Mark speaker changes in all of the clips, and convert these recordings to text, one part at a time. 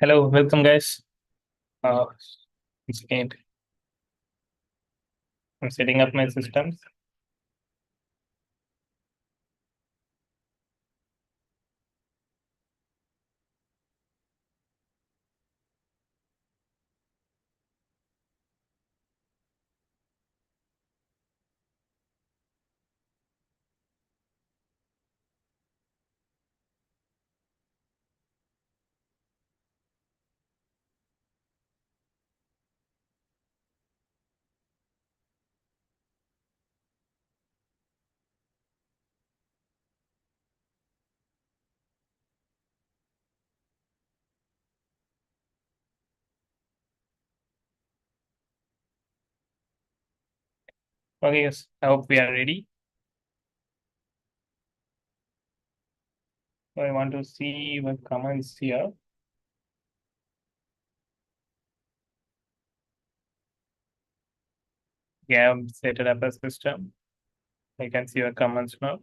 Speaker 1: Hello, welcome guys. Uh, Once again, I'm setting up my systems. Okay, yes, I hope we are ready. So I want to see what comments here. Yeah, I've set it up a system. I can see your comments now.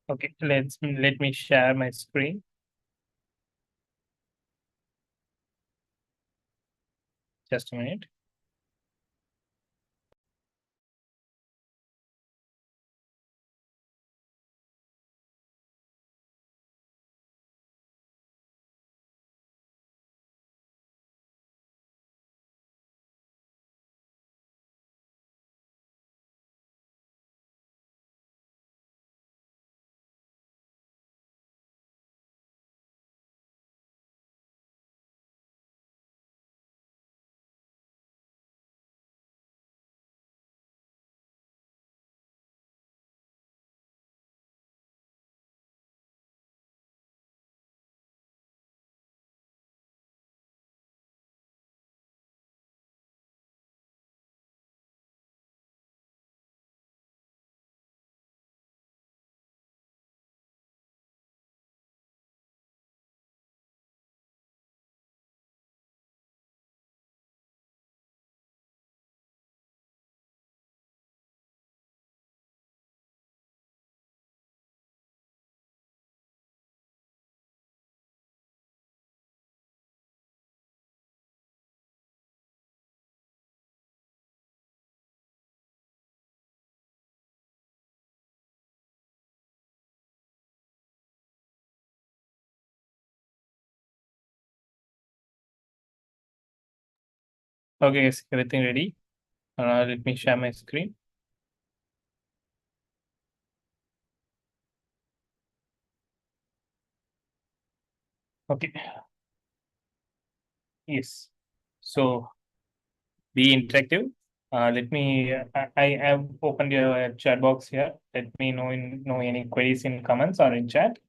Speaker 1: Okay, let me share my screen. Just a minute. Okay, is everything ready? Let me share my screen. Okay, yes. So be interactive. Let me. I have opened your chat box here. Let me know any queries in comments or in chat.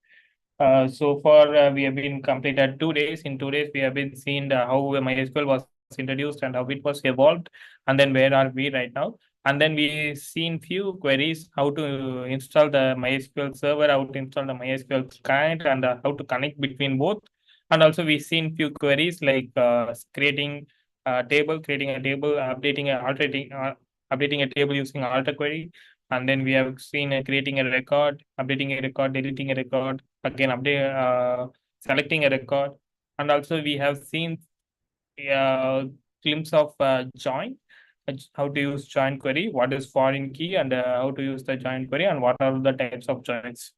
Speaker 1: So far, we have been completed 2 days. In 2 days, we have been seeing how MySQL was introduced and how it was evolved, and then where are we right now. And then we seen few queries how to install the MySQL server, how to install the MySQL client, and how to connect between both. And also we seen few queries like creating a table, updating a table using alter query. And then we have seen creating a record, updating a record, deleting a record, again selecting a record. And also we have seen a glimpse of join, how to use join query, what is foreign key, and how to use the join query, and what are the types of joins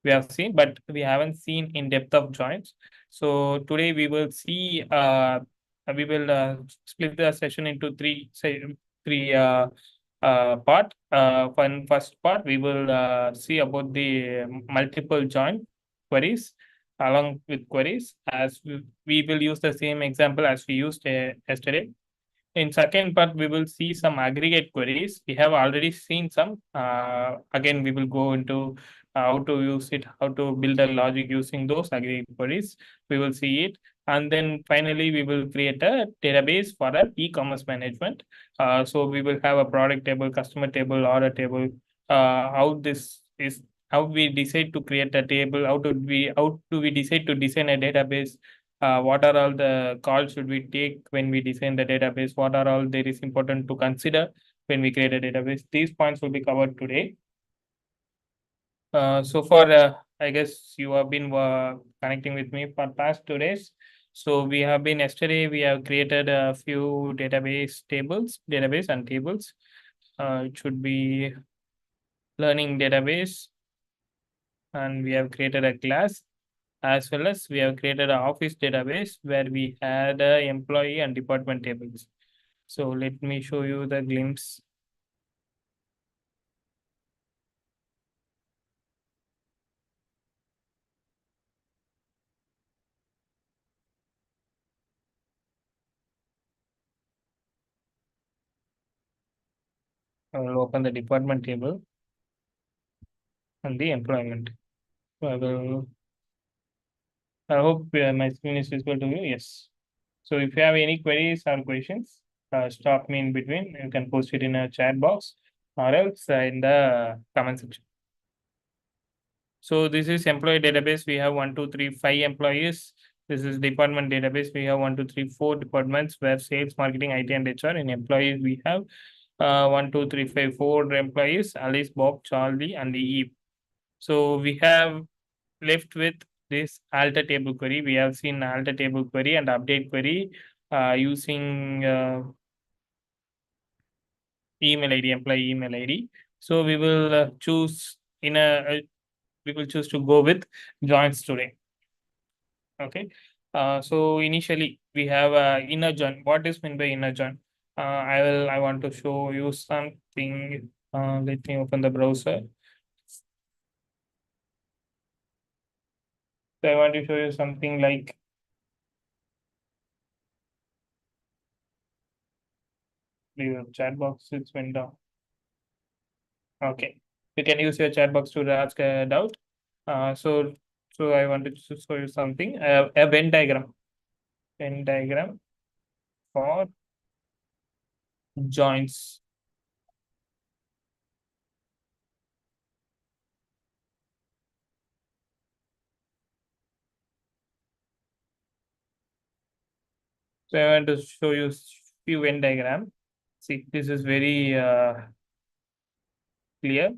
Speaker 1: we have seen, but we haven't seen in depth of joins. So today we will split the session into three part. First part, we will see about the multiple join queries. along with queries, as we will use the same example as we used yesterday. In second part, we will see some aggregate queries. We have already seen some. Again, we will go into how to use it, how to build a logic using those aggregate queries. We will see it. And then finally, we will create a database for an e-commerce management. So we will have a product table, customer table, order table. How this is, how we decide to create a table, how do we decide to design a database, what are all the calls should we take when we design the database, what are all there is important to consider when we create a database. These points will be covered today. So far, I guess you have been connecting with me for past 2 days. So we have been yesterday, we have created a few database and tables. It should be learning database, and we have created a class, as well as we have created an office database where we had employee and department tables. So let me show you the glimpse. I will open the department table and the employment. So I hope my screen is visible to you. Yes. So if you have any queries or questions, stop me in between. You can post it in a chat box or else in the comment section. So this is employee database. We have 1, 2, 3, 5 employees. This is department database. We have 1, 2, 3, 4 departments where sales, marketing, IT, and HR. In employees, we have 1, 2, 3, 5, 4 employees: Alice, Bob, Charlie, and Eve. So we have left with this alter table query. We have seen alter table query and update query using email ID, employee email ID. So we will choose we will choose to go with joins today. Okay. So initially we have inner join. What is meant by inner join? I want to show you something. Let me open the browser. So I want to show you something like the chat box is went down. Okay. You can use your chat box to ask a doubt. So I wanted to show you something. A Venn diagram. Venn diagram for joins. So I want to show you few Venn diagram. See, this is very clear.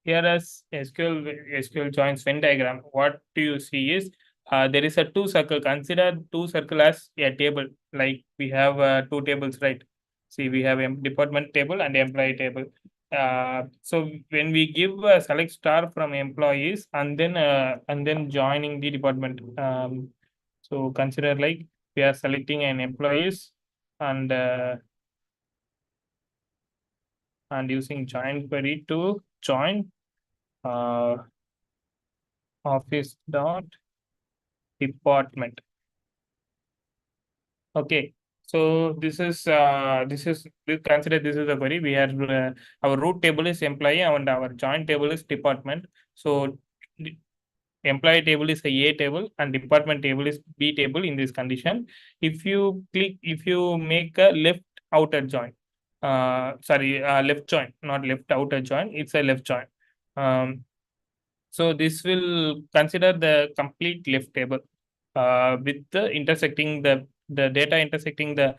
Speaker 1: Here as SQL joins Venn diagram, what do you see is there is a two circle. Consider two circle as a table. Like we have two tables, right? See, we have a department table and employee table. So when we give a select star from employees and then joining the department. So consider like we are selecting an employees and using join query to join office dot department. Okay, so we consider this is a query. We are our root table is employee and our join table is department. So employee table is a table and department table is B table in this condition. If you make a left outer join, left join, not left outer join, it's a left join. So this will consider the complete left table with the intersecting the data intersecting the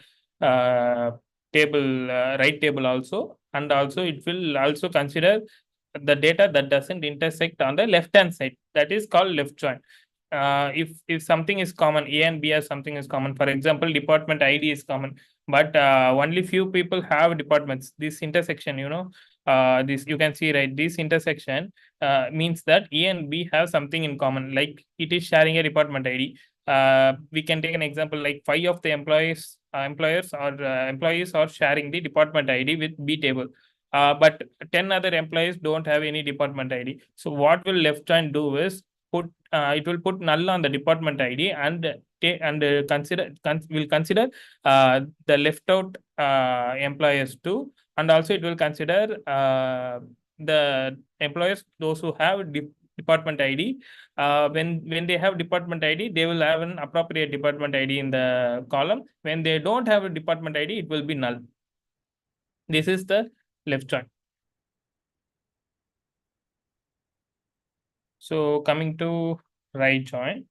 Speaker 1: table right table also, and also it will also consider the data that doesn't intersect on the left hand side. That is called left join. If something is common, A and B as something is common. For example, department ID is common, but only few people have departments. This intersection, this you can see, right? This intersection means that A and B have something in common, like it is sharing a department ID. We can take an example like 5 of the employees are sharing the department ID with B table. but 10 other employees don't have any department ID. So what will left join do is it will put null on the department ID and will consider the left out employees too, and also it will consider the employees those who have department ID. When they have department ID, they will have an appropriate department ID in the column. When they don't have a department ID, it will be null. This is the left join. So coming to right join.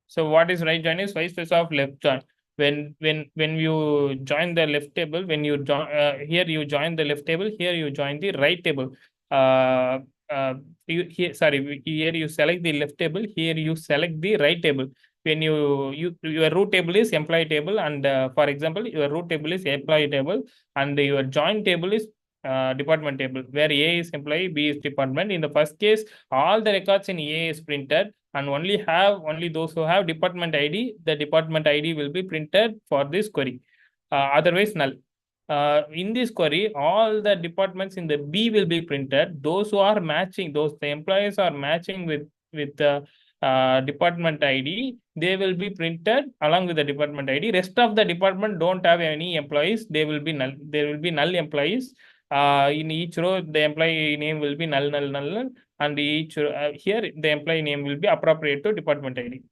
Speaker 1: So what is right join is vice versa of left join. When you join the left table, when you join here you join the left table, here you join the right table. Uh, here you select the left table, here you select the right table. When your root table is employee table, and for example, your root table is employee table, and your join table is department table, where A is employee, B is department. In the first case, all the records in A is printed, and only those who have department ID, the department ID will be printed for this query. Otherwise, null. In this query, all the departments in the B will be printed. Those who are matching, the employees are matching with the department ID, they will be printed along with the department ID. Rest of the department don't have any employees. They will be null. There will be null employees. In each row, the employee name will be null, null, null, null, and each here the employee name will be appropriate to department ID.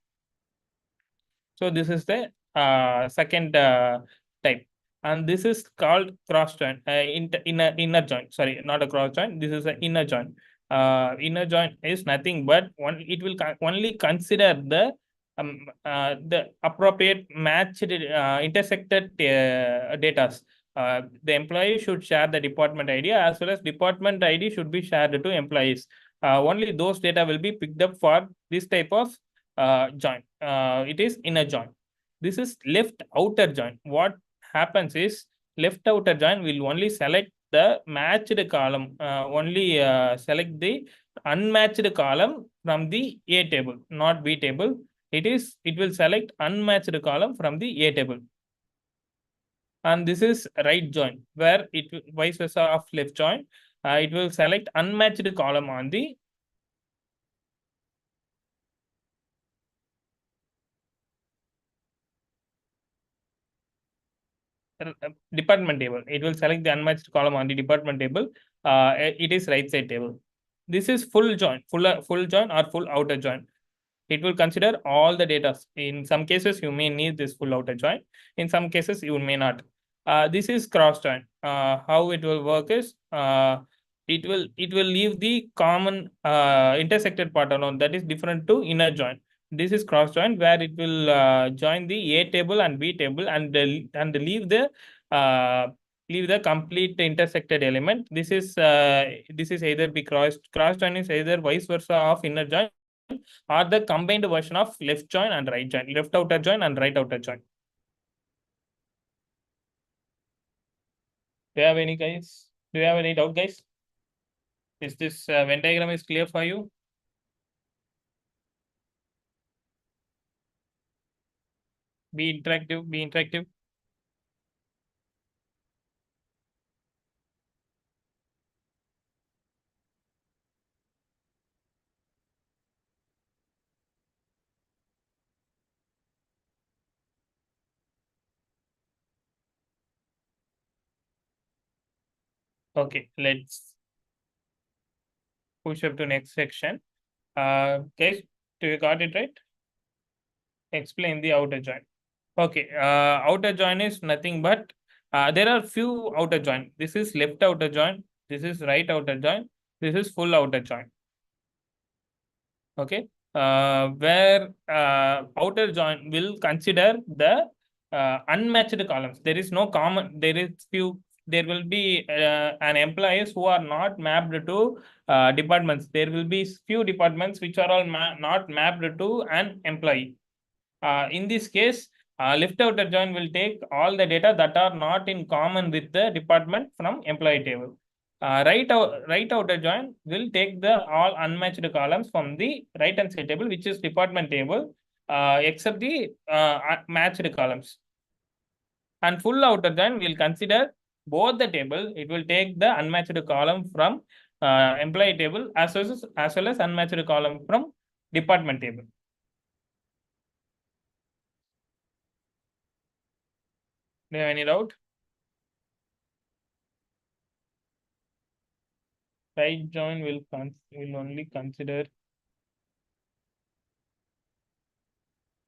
Speaker 1: So this is the second type, and this is called cross join. Inner join. Sorry, not a cross join. This is an inner join. Inner join is nothing but it will only consider the appropriate matched intersected data. The employee should share the department ID, as well as department ID should be shared to employees. Only those data will be picked up for this type of join. It is inner join. This is left outer join. What happens is left outer join will only select the matched column, only select the unmatched column from the A table, not B table. It will select unmatched column from the A table. And this is right join, where it vice versa of left join. It will select unmatched column on the department table. It will select the unmatched column on the department table. It is right side table. This is full join, full join or full outer join. It will consider all the data. In some cases, you may need this full outer join. In some cases, you may not. This is cross join. How it will work is it will leave the common intersected part alone. That is different to inner join. This is cross join, where it will join the A table and B table and leave the complete intersected element. This is either be cross join is either vice versa of inner join, or the combined version of left join and right join, left outer join and right outer join. Do you have any guys? Do you have any doubt, guys? Is this Venn diagram is clear for you? Be interactive. Be interactive. Okay, let's push up to next section. Guys, do you got it right? Explain the outer join. Okay, outer join is nothing but there are few outer join. This is left outer join. This is right outer join. This is full outer join. Okay, where outer join will consider the unmatched columns. There is no common. There will be an employees who are not mapped to departments. There will be few departments which are all not mapped to an employee. In this case, left outer join will take all the data that are not in common with the department from employee table. Right outer join will take the all unmatched columns from the right hand side table, which is department table, except the matched columns. And full outer join will consider both the table. It will take the unmatched column from employee table as well as unmatched column from department table. Do you have any doubt? Right join will only consider.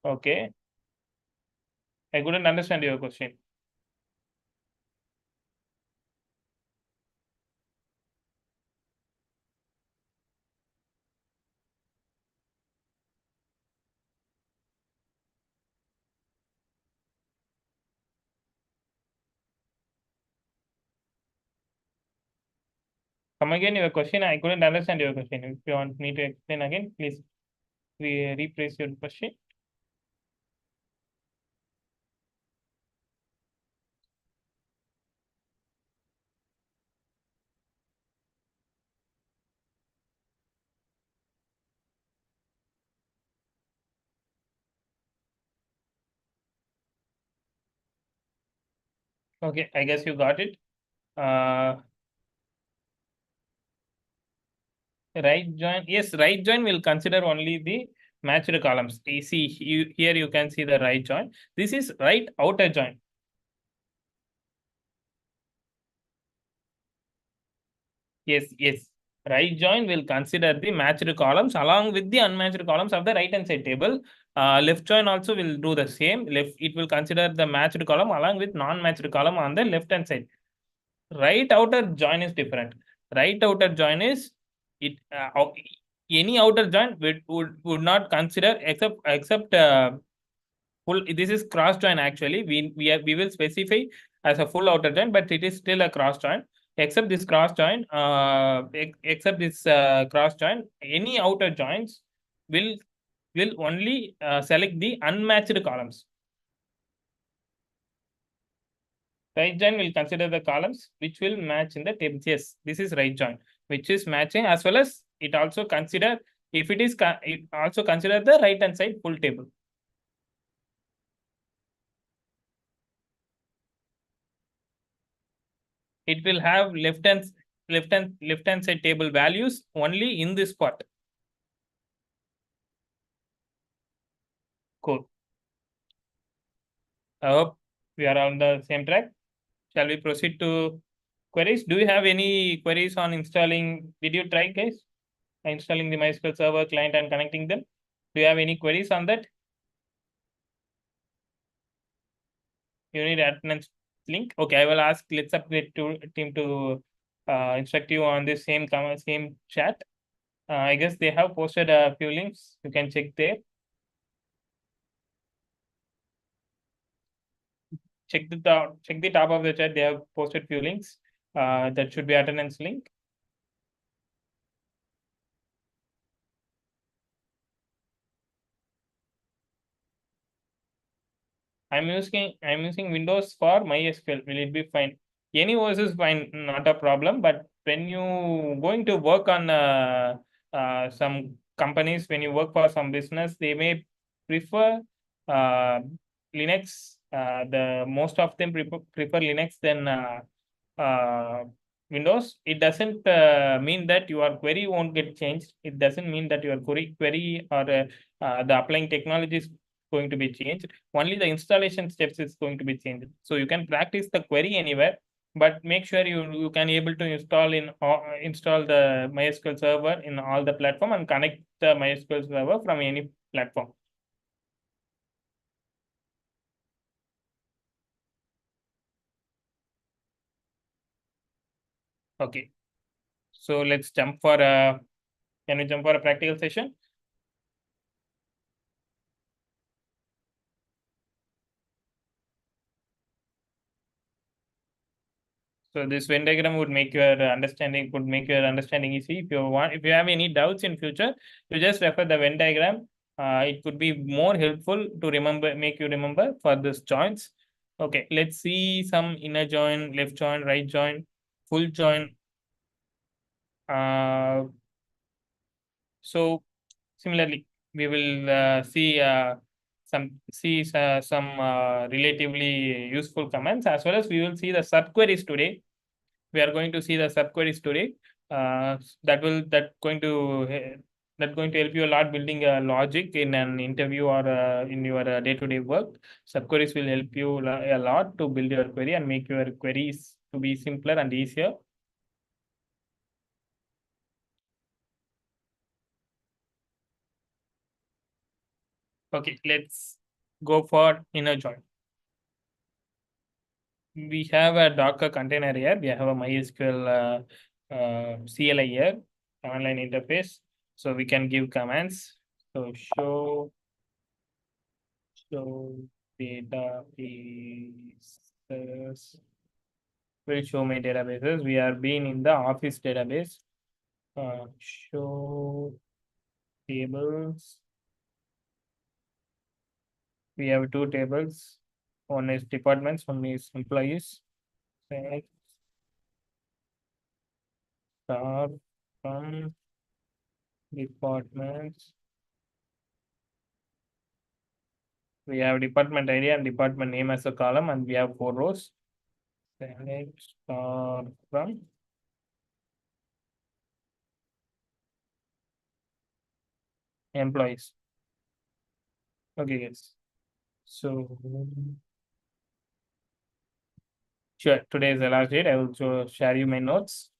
Speaker 1: Okay, I couldn't understand your question. Come again, your question. I couldn't understand your question. If you want me to explain again, please rephrase your question. Okay, I guess you got it. Right join, yes, right join will consider only the matched columns. You see, here you can see the right join. This is right outer join. Yes, yes. Right join will consider the matched columns along with the unmatched columns of the right hand side table. Left join also will do the same. It will consider the matched column along with non-matched column on the left hand side. Right outer join is different. Right outer join is it any outer join would not consider except full. This is cross join actually. We will specify as a full outer join, but it is still a cross join. Except this cross join, cross join, any outer joins will only select the unmatched columns. Right join will consider the columns which will match in the tables. Yes, this is right join, which is matching, as well as it also consider, if it is it also consider the right hand side full table. It will have left hand side table values only in this part. Cool. I hope we are on the same track. Shall we proceed to queries? Do you have any queries on installing? Did you try, guys? Installing the MySQL Server client and connecting them. Do you have any queries on that? You need attendance link. Okay, I will ask Let's Upgrade to team to instruct you on this same chat. I guess they have posted a few links. You can check there. Check the top of the chat. They have posted few links. That should be attendance link. I'm using Windows for MySQL. Will it be fine? Any OS is fine, not a problem. But when you going to work on some companies, when you work for some business, they may prefer uh, Linux. The most of them prefer Linux than uh, Windows. It doesn't mean that your query won't get changed. It doesn't mean that your query or the applying technology is going to be changed. Only the installation steps is going to be changed. So you can practice the query anywhere, but make sure you can able to install the MySQL server in all the platform and connect the MySQL server from any platform. Okay. So let's jump for a, can we jump for a practical session? So this Venn diagram would make your understanding easy. If you have any doubts in future, you just refer the Venn diagram. It could be more helpful to make you remember for this joints. Okay, let's see some inner join, left join, right join, full join. So similarly, we will see some relatively useful commands, as well as we will see the subqueries today. We are going to see the subqueries today. That will that going to help you a lot building a logic in an interview or in your day-to-day work. Subqueries will help you a lot to build your query and make your queries to be simpler and easier. Okay, let's go for inner join. We have a Docker container here. We have a MySQL CLI here, command line interface. So we can give commands. So show databases. Will show my databases. We are being in the Office database. Show tables. We have two tables. One is departments, one is employees. Select star from departments. We have department ID and department name as a column, and we have 4 rows. Select star from employees. Okay, yes. So sure, today is the last date. I will share you my notes.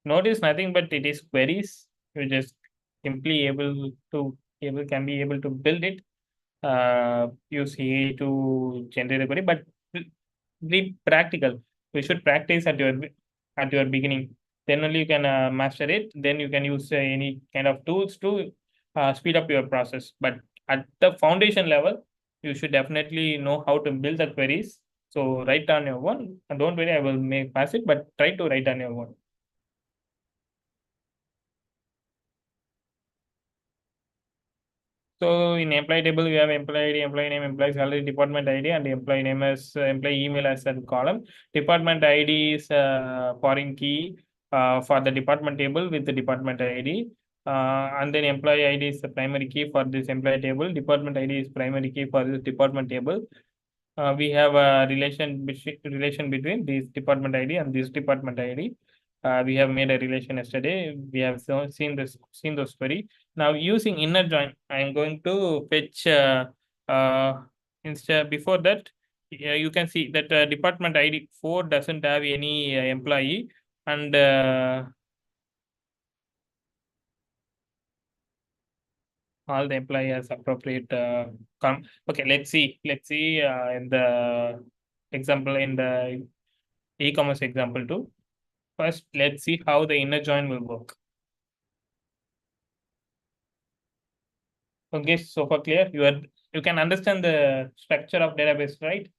Speaker 1: Note is nothing but it is queries. You just simply can be able to build it. Use AI to generate a query, but be practical. We should practice at your beginning. Then only you can master it. Then you can use any kind of tools to speed up your process. But at the foundation level, you should definitely know how to build the queries. So write down your one. And don't worry, I will make pass it, but try to write down your one. So in employee table, we have employee ID, employee name, employee salary, department ID, and employee name as employee email as a column. Department ID is foreign key for the department table with the department ID. And then employee ID is the primary key for this employee table. Department ID is primary key for this department table. We have a relation between this department ID and this department ID. We have made a relation yesterday. We have seen those query. Now using inner join, I am going to fetch instead before that. You can see that department ID 4 doesn't have any employee, and all the employee has appropriate okay, let's see in the example in the e-commerce example too. First, let's see how the inner join will work. Okay, so for clear, you can understand the structure of database, right?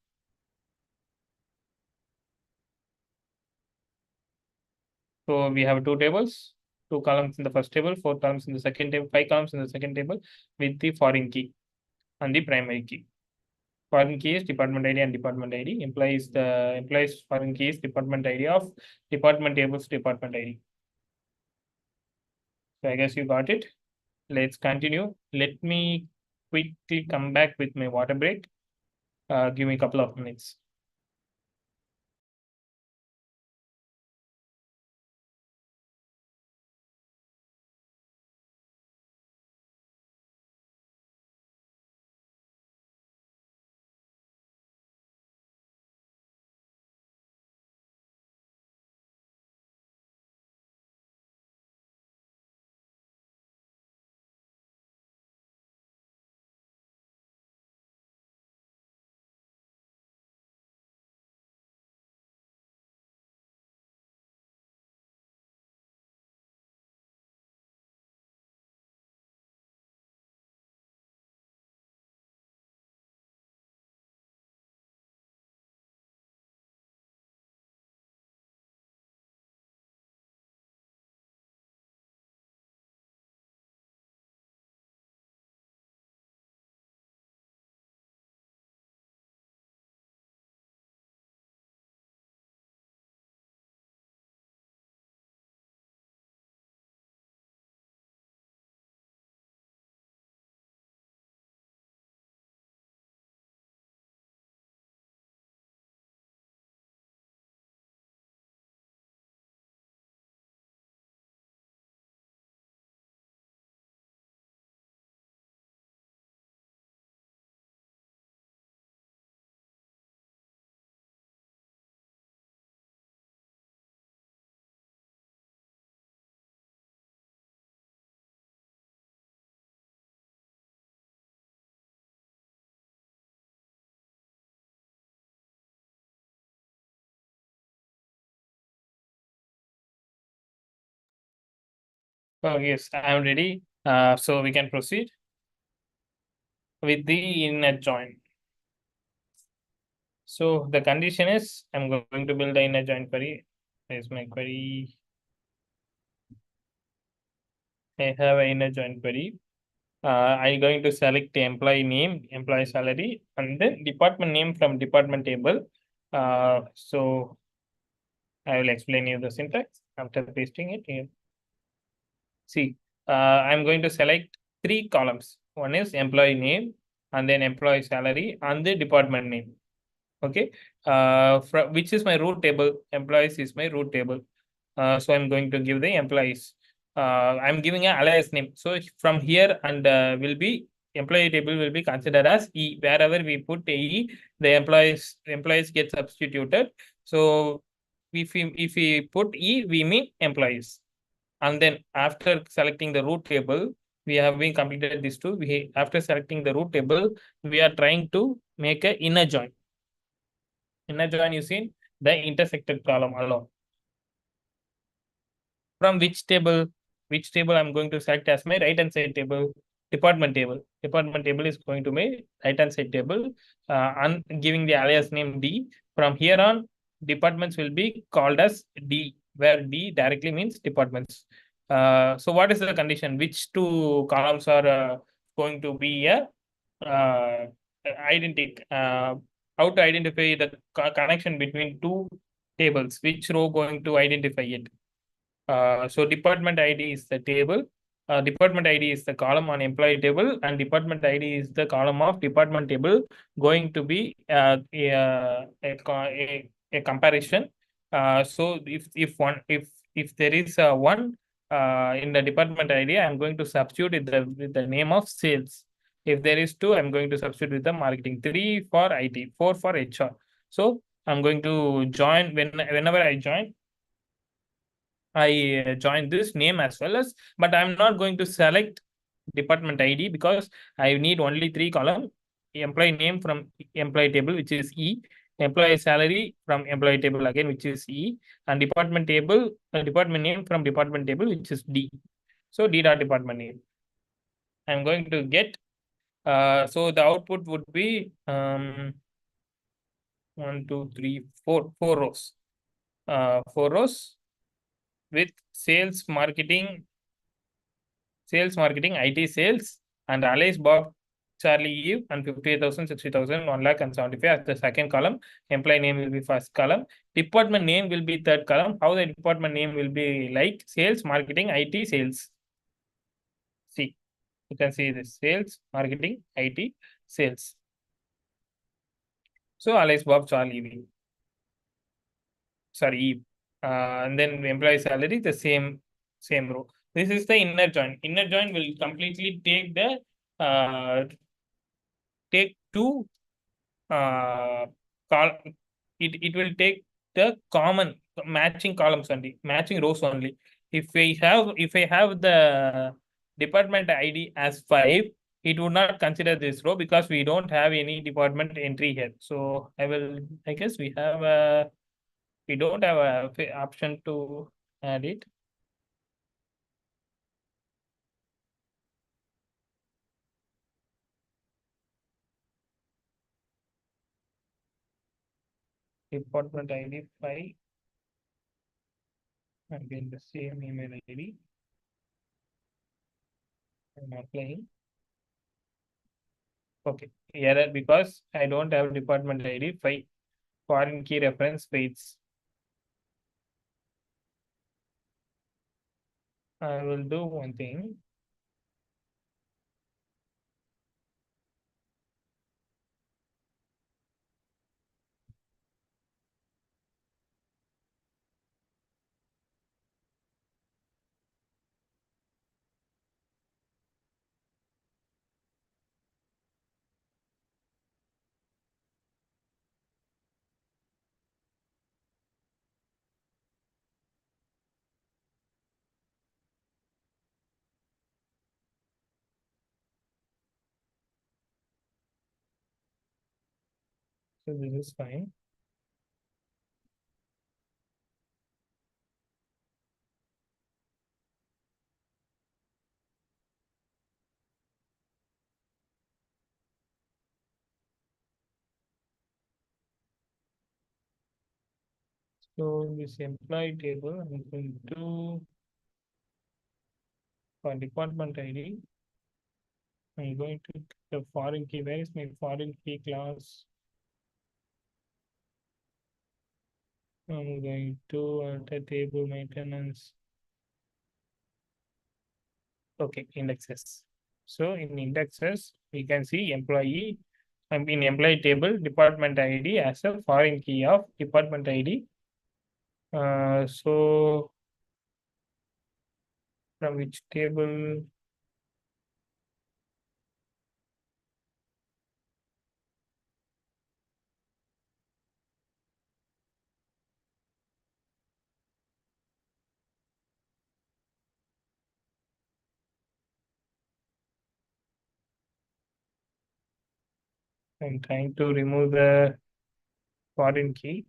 Speaker 1: So we have two tables, two columns in the first table, four columns in the second table, five columns in the second table with the foreign key and the primary key. Foreign key is department ID and department ID. Implies foreign key is department ID of department tables department ID. So I guess you got it. Let's continue. Let me quickly come back with my water break. Give me a couple of minutes. Oh, yes, I am ready. So we can proceed with the inner join. So the condition is I'm going to build the inner join query. Here's my query. I have an inner join query. I'm going to select the employee name, employee salary, and then department name from department table. So I will explain you the syntax after pasting it here. See, I'm going to select three columns. One is employee name, and then employee salary, and the department name. Okay, from which is my root table. Employees is my root table. So I'm going to give the employees. I'm giving an alias name. So from here and will be employee table will be considered as E. Wherever we put E, the employees get substituted. So if we put E, we mean employees. And then after selecting the root table, we have been completed these two. After selecting the root table, we are trying to make a inner join. Inner join using the intersected column alone. From which table I'm going to select as my right hand side table? Department table. Department table is going to my right hand side table, and giving the alias name D. From here on, departments will be called as D, where D directly means departments. So what is the condition? Which two columns are going to be a identity? How to identify the connection between two tables? Which row going to identify it? So department ID is the table. Department ID is the column on employee table, and department ID is the column of department table going to be a comparison. So if there is a one in the department ID, I'm going to substitute with the name of sales. If there is two, I'm going to substitute with the marketing. Three for IT, four for HR. So I'm going to join whenever I join. I join this name as well as, but I'm not going to select department ID because I need only three column: employee name from employee table, which is E, employee salary from employee table again, which is E, and department table, department name from department table, which is D. So D dot department name. I'm going to get, so the output would be 1, 2, 3, 4, 4 rows. 4 rows with sales, marketing, IT sales, and Alice, Bob, Charlie, Eve, and 58,000, 60,000, 1 lakh, and 75 as the second column. Employee name will be first column. Department name will be third column. How the department name will be like sales, marketing, IT, sales. See, you can see this sales, marketing, IT, sales. So Alice, Bob, Charlie, Eve. Sorry, Eve. And then employee salary, the same row. This is the inner join. Inner join will completely take the take two col it will take the common matching columns only, matching rows only. If I have the department ID as 5, it would not consider this row because we don't have any department entry here. So I guess we don't have a option to add it. Department ID 5, again the same email ID. I'm applying. Okay, error because I don't have department ID 5. Foreign key reference waits. I will do one thing. So this is fine. So in this employee table, I'm going to for department ID, I'm going to the foreign key. Where is my foreign key class? I'm going to enter table maintenance. Okay, indexes. So in indexes, we can see employee. In employee table, department ID as a foreign key of department ID. So from which table? I'm trying to remove the foreign key.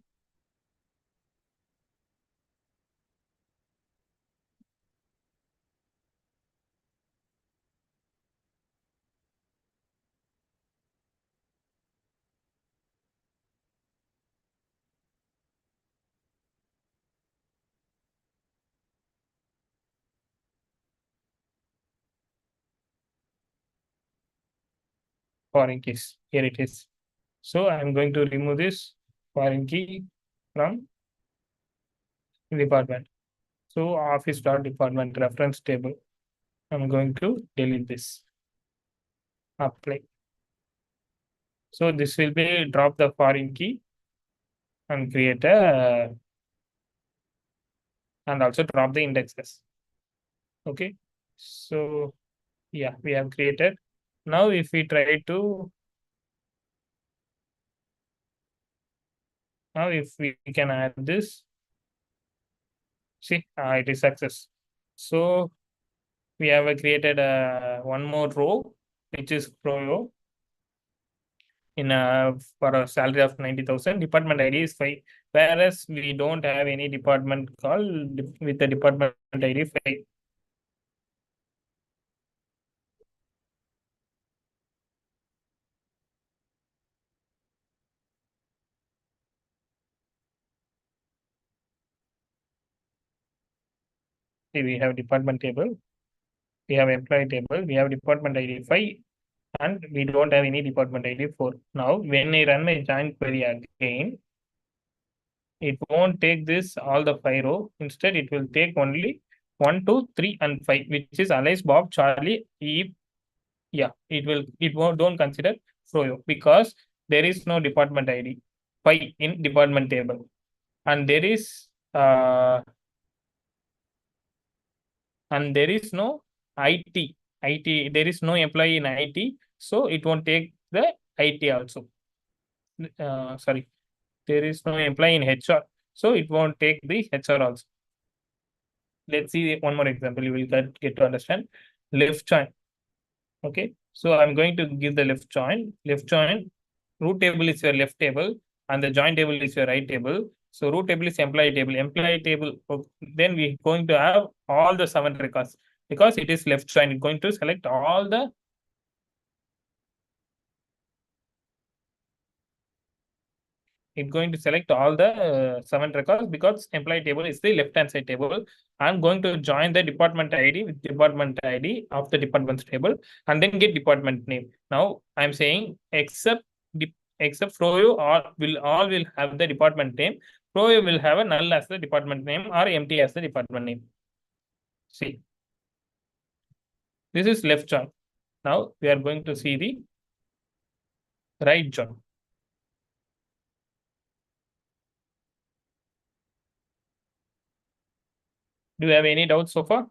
Speaker 1: Foreign keys. Here it is. So I'm going to remove this foreign key from department. So office.department reference table. I'm going to delete this. Apply. So this will be drop the foreign key and create a and also drop the indexes. Okay. So yeah, we have created. Now if we try to now if we can add this, see it is success. So we have created one more row which is pro in for a salary of 90,000. Department ID is 5, whereas we don't have any department call with the department ID 5. See, we have department table, we have employee table, we have department ID 5, and we don't have any department ID 4. Now, when I run my join query again, it won't take this all the 5 row. Instead, it will take only 1, 2, 3, and 5, which is Alice, Bob, Charlie, Eve. Yeah, it won't don't consider Froyo because there is no department ID 5 in department table. And there is no IT. There is no employee in IT, so it won't take the IT also. Sorry, there is no employee in HR, so it won't take the HR also. Let's see one more example. You will get to understand. Left join. Okay, so I'm going to give the left join. Left join. Root table is your left table, and the join table is your right table. So root table is employee table. Employee table. Then we're going to have all the 7 records because it is left join. It's going to select all the it's going to select all the 7 records because employee table is the left hand side table. I'm going to join the department ID with department ID of the department table and then get department name. Now I'm saying except Froyo all will have the department name. Froyo will have a null as the department name or empty as the department name. See, this is left join. Now we are going to see the right join. Do you have any doubts so far?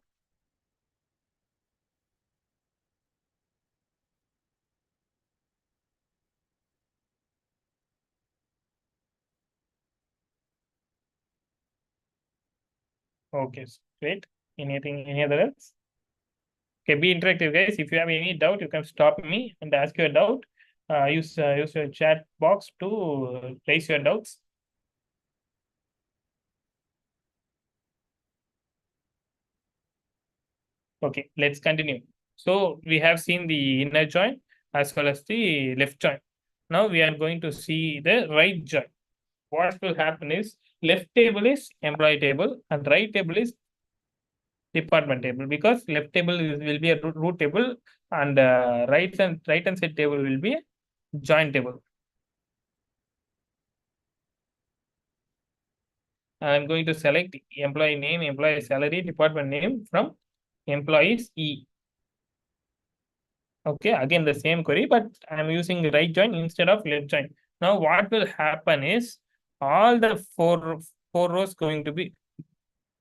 Speaker 1: Okay, great. Any other else? Okay, be interactive, guys. If you have any doubt, you can stop me and ask your doubt. Use your chat box to raise your doubts. Okay, let's continue. So we have seen the inner join as well as the left join. Now we are going to see the right join. What will happen is left table is employee table and right table is department table, because left table will be a root table and right hand side table will be a join table. I'm going to select employee name, employee salary, department name from employees E. Okay, again the same query, but I'm using right join instead of left join. Now what will happen is all the four rows going to be,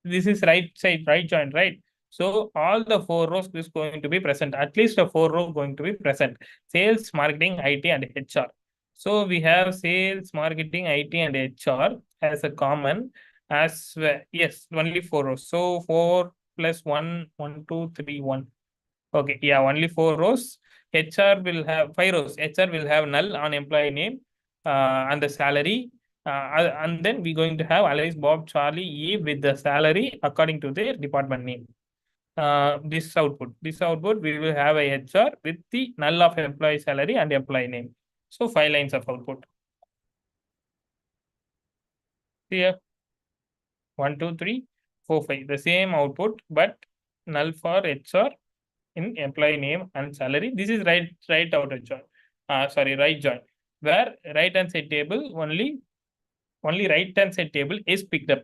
Speaker 1: this is right side right join, right? So all the four rows is going to be present. At least a four row going to be present. Sales, marketing, IT, and HR. So we have sales, marketing, IT, and HR as a common. As well. Yes, only four rows. So 4 plus 1, 1, 2, 3, 1. Okay, yeah, only four rows. HR will have 5 rows. HR will have null on employee name and the salary. And then we're going to have Alice, Bob, Charlie, Eve with the salary according to their department name. This output, we will have a HR with the null of employee salary and employee name. So 5 lines of output. Here, 1, 2, 3, 4, 5. The same output, but null for HR in employee name and salary. This is right outer join. Sorry, right join. Where right hand side table only right hand side table is picked up.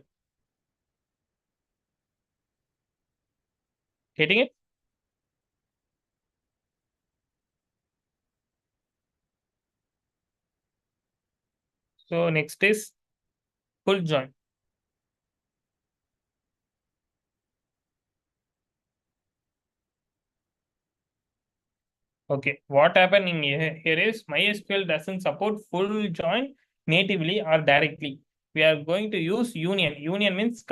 Speaker 1: Getting it? So next is full join. Okay, what happening here is MySQL doesn't support full join natively or directly. We are going to use union. Union means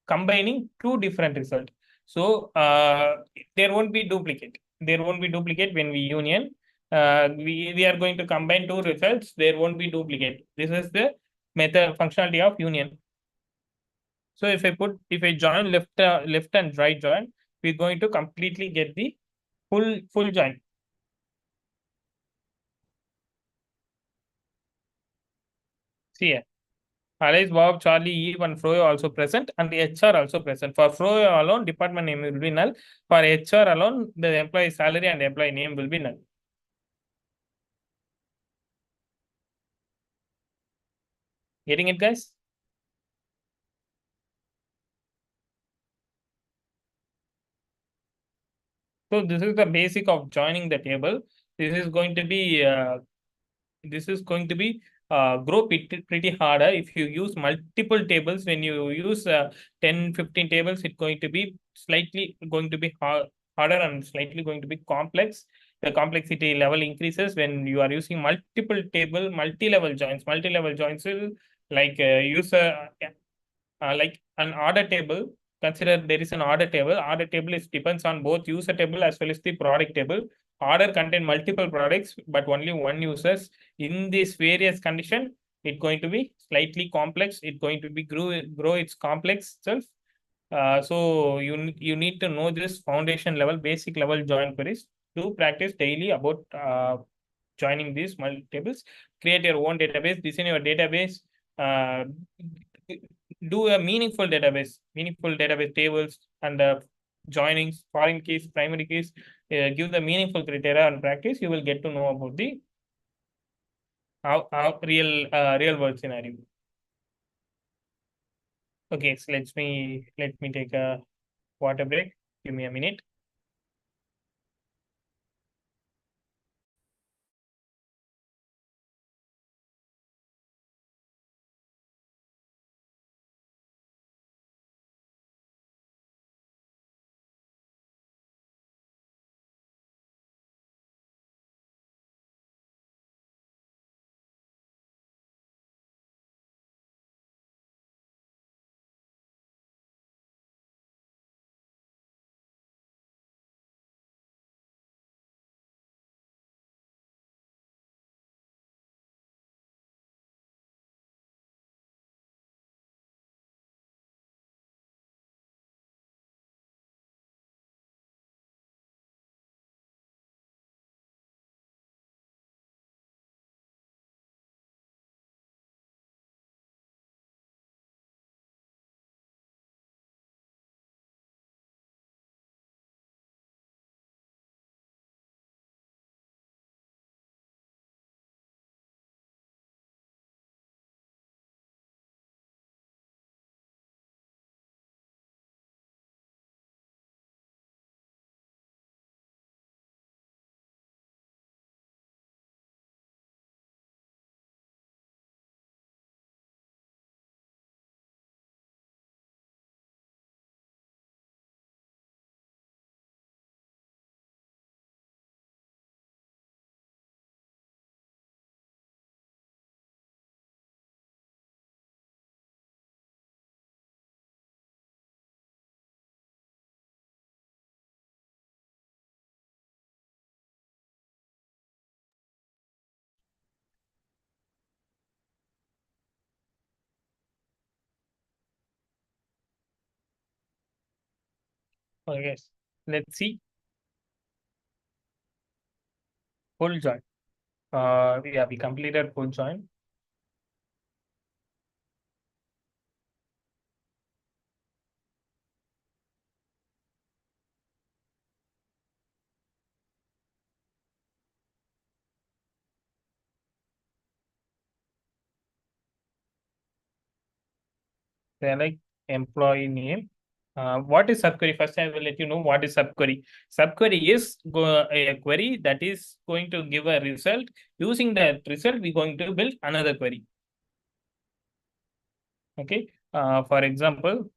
Speaker 1: combining two different results. So there won't be duplicate. There won't be duplicate when we union. We are going to combine two results. There won't be duplicate. This is the method functionality of union. So if I join left and right join, we're going to completely get the full join. See here. Alice, Bob, Charlie, Eve, and Froyo also present, and the HR also present. For Froyo alone, department name will be null. For HR alone, the employee salary and employee name will be null. Getting it, guys? So this is the basic of joining the table. This is going to be this is going to be grow pretty harder if you use multiple tables. When you use 10 15 tables, it's going to be slightly going to be harder and slightly going to be complex. The complexity level increases when you are using multiple table, multi-level joins. Multi-level joins will like user like an order table. Consider there is an order table. Order table is depends on both user table as well as the product table. Order contain multiple products, but only one users. In this various condition, it's going to be slightly complex. It's going to be grow its complex self. So you need to know this foundation level, basic level join queries. Do practice daily about joining these tables. Create your own database. Design your database. Uh, do a meaningful database tables and joinings, foreign keys, primary keys. Give the meaningful criteria and practice. You will get to know about the how real world scenario. Okay, so let me take a water break. Give me a minute. Okay, let's see full join. Yeah, we completed full join. Select employee name. What is subquery? First, I will let you know what is subquery. Subquery is a query that is going to give a result. Using that result, we're going to build another query. Okay. For example,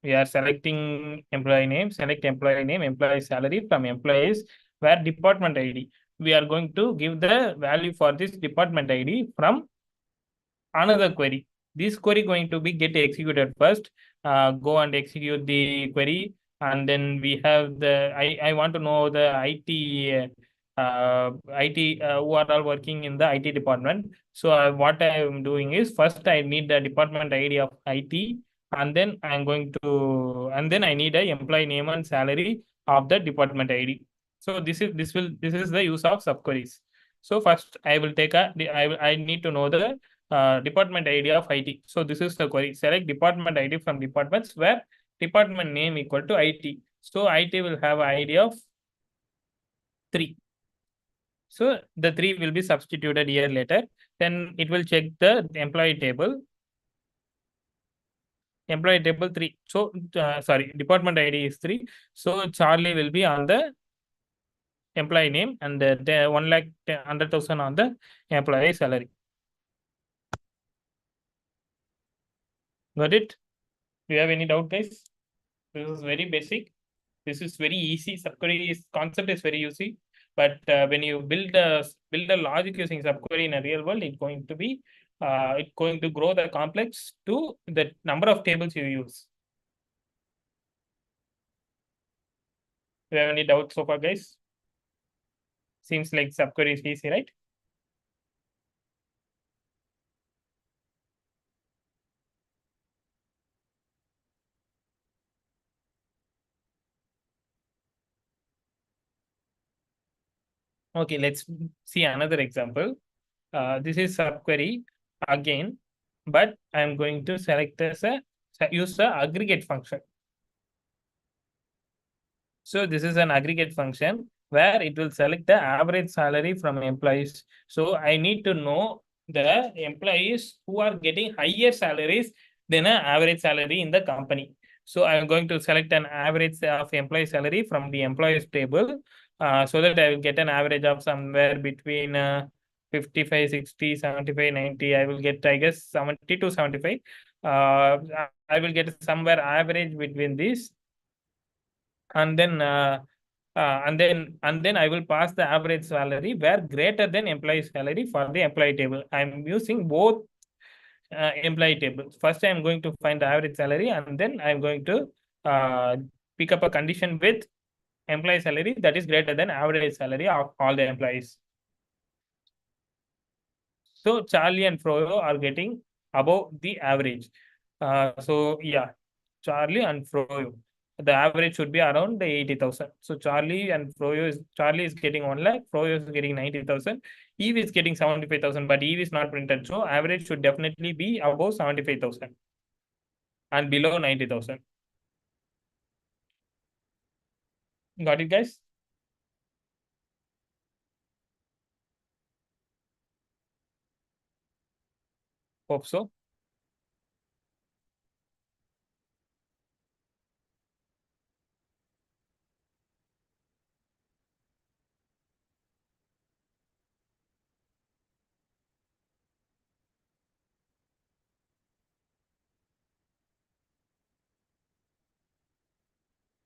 Speaker 1: we are selecting employee name, select employee name, employee salary from employees where department ID. We are going to give the value for this department ID from another query. This query going to be get executed first. Go and execute the query, and then we have the I want to know the IT who are all working in the IT department. So what I am doing is first I need the department ID of IT, and then I need a employee name and salary of the department ID. So this is the use of subqueries. So first I will take a I need to know the department ID of IT. So this is the query. Select department ID from departments where department name equal to IT. So IT will have ID of 3. So the 3 will be substituted here later. Then it will check the employee table. Employee table 3. So sorry, department ID is 3. So Charlie will be on the employee name, and the 1,100,000 on the employee salary. Got it? Do you have any doubt, guys? This is very basic. This is very easy. Subquery is concept is very easy, but when you build a logic using subquery in a real world, it's going to grow the complex to the number of tables you use. Do you have any doubts so far, guys? Seems like subquery is easy, right? Okay, let's see another example. This is subquery again, but I'm going to select as a use the aggregate function. So this is an aggregate function where it will select the average salary from employees. So I need to know the employees who are getting higher salaries than an average salary in the company. So I'm going to select an average of employee salary from the employees table, so that I will get an average of somewhere between 55, 60, 75, 90. I will get, I guess, 70 to 75. I will get somewhere average between these, and then I will pass the average salary where greater than employee salary for the employee table. I'm using both employee tables. First, I'm going to find the average salary, and then I'm going to pick up a condition with employee salary that is greater than average salary of all the employees. So Charlie and Froyo are getting above the average. So yeah, Charlie and Froyo. The average should be around 80,000. So Charlie is getting 1 lakh, Froyo is getting 90,000, Eve is getting 75,000, but Eve is not printed. So average should definitely be above 75,000 and below 90,000. Got it, guys? Hope so.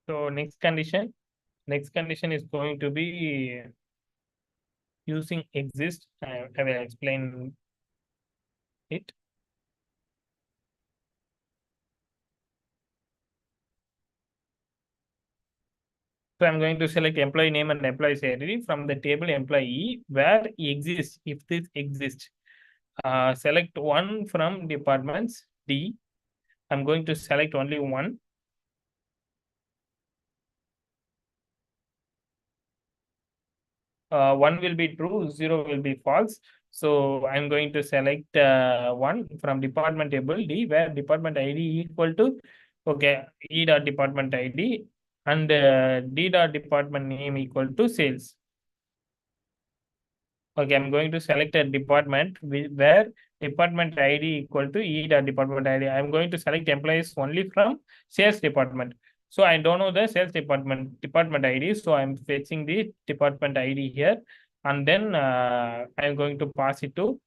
Speaker 1: So next condition is going to be using exist. I will explain it. So I'm going to select employee name and employee salary from the table employee where exists. If this exists, select one from departments D. I'm going to select only one. One will be true, zero will be false. So I'm going to select one from department table D, where department ID equal to, okay, E dot department ID and D dot department name equal to sales. Okay, I'm going to select a department where department ID equal to E dot department ID. I'm going to select employees only from sales department. So I don't know the sales department ID. So I'm fetching the department ID here, and then I'm going to pass it to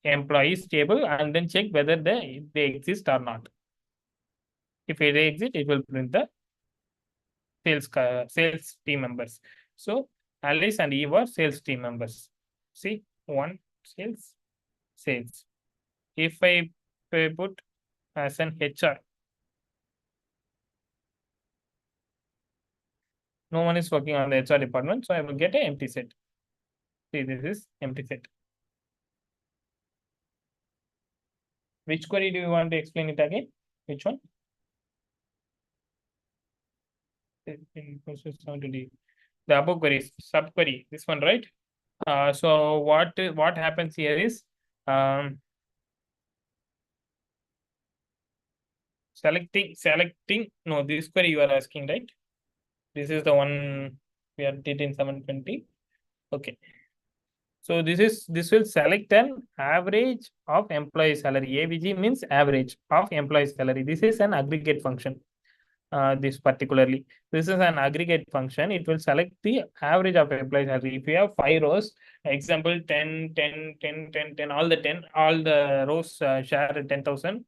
Speaker 1: employees table and then check whether they exist or not. If they exist, it will print the sales team members. So Alice and Eve are sales team members. See, one sales. If I put as an HR, no one is working on the HR department, so I will get an empty set. See, this is empty set. Which query do you want to explain it again? Which one? The above queries, subquery, this one, right? So what happens here is selecting. No, this query you are asking, right? This is the one we are did in 720. Okay. So this will select an average of employee salary. AVG means average of employee salary. This is an aggregate function. This particularly, this is an aggregate function. It will select the average of employee salary. If you have 5 rows, example 10, 10, 10, 10, 10, all the rows share 10,000.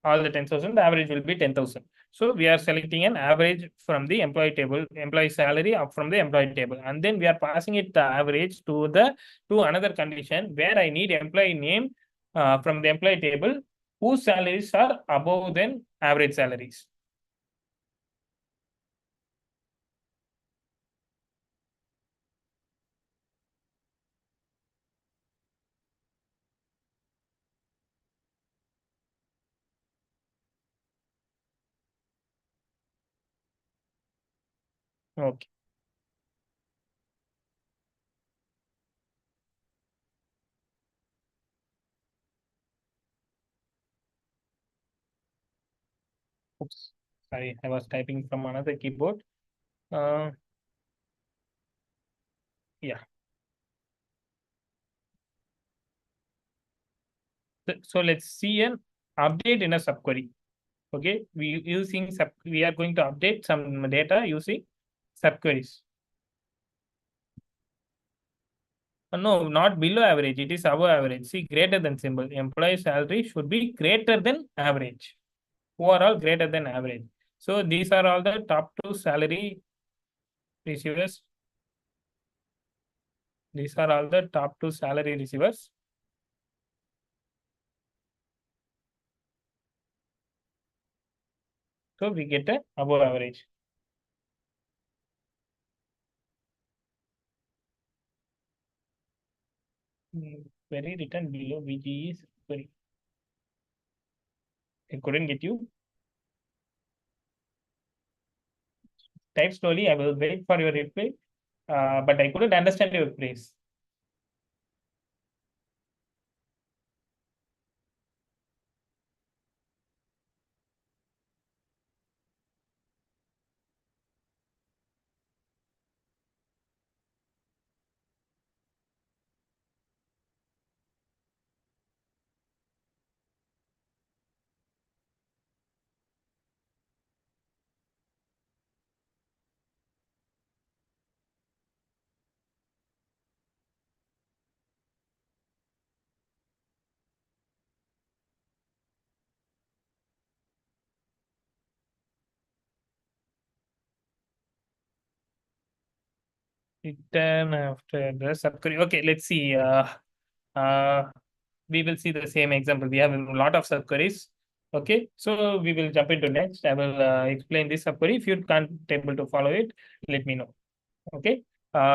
Speaker 1: All the 10,000, the average will be 10,000. So we are selecting an average from the employee table, employee salary up from the employee table. And then we are passing it the average to another condition where I need employee name from the employee table whose salaries are above than average salaries. Okay. Oops. Sorry, I was typing from another keyboard. Yeah. So let's see an update in a subquery. Okay, we are going to update some data using subqueries. No, not below average. It is above average. See, greater than symbol. Employee salary should be greater than average. Overall, greater than average. So these are all the top 2 salary receivers. These are all the top 2 salary receivers. So we get a above average. Query written below VG is query. I couldn't get you. Type slowly. I will wait for your reply. But I couldn't understand your phrase. Return after the subquery. Okay, let's see. We will see the same example. We have a lot of subqueries. Okay, so we will jump into next. I will explain this subquery. If you can't able to follow it, let me know. Okay.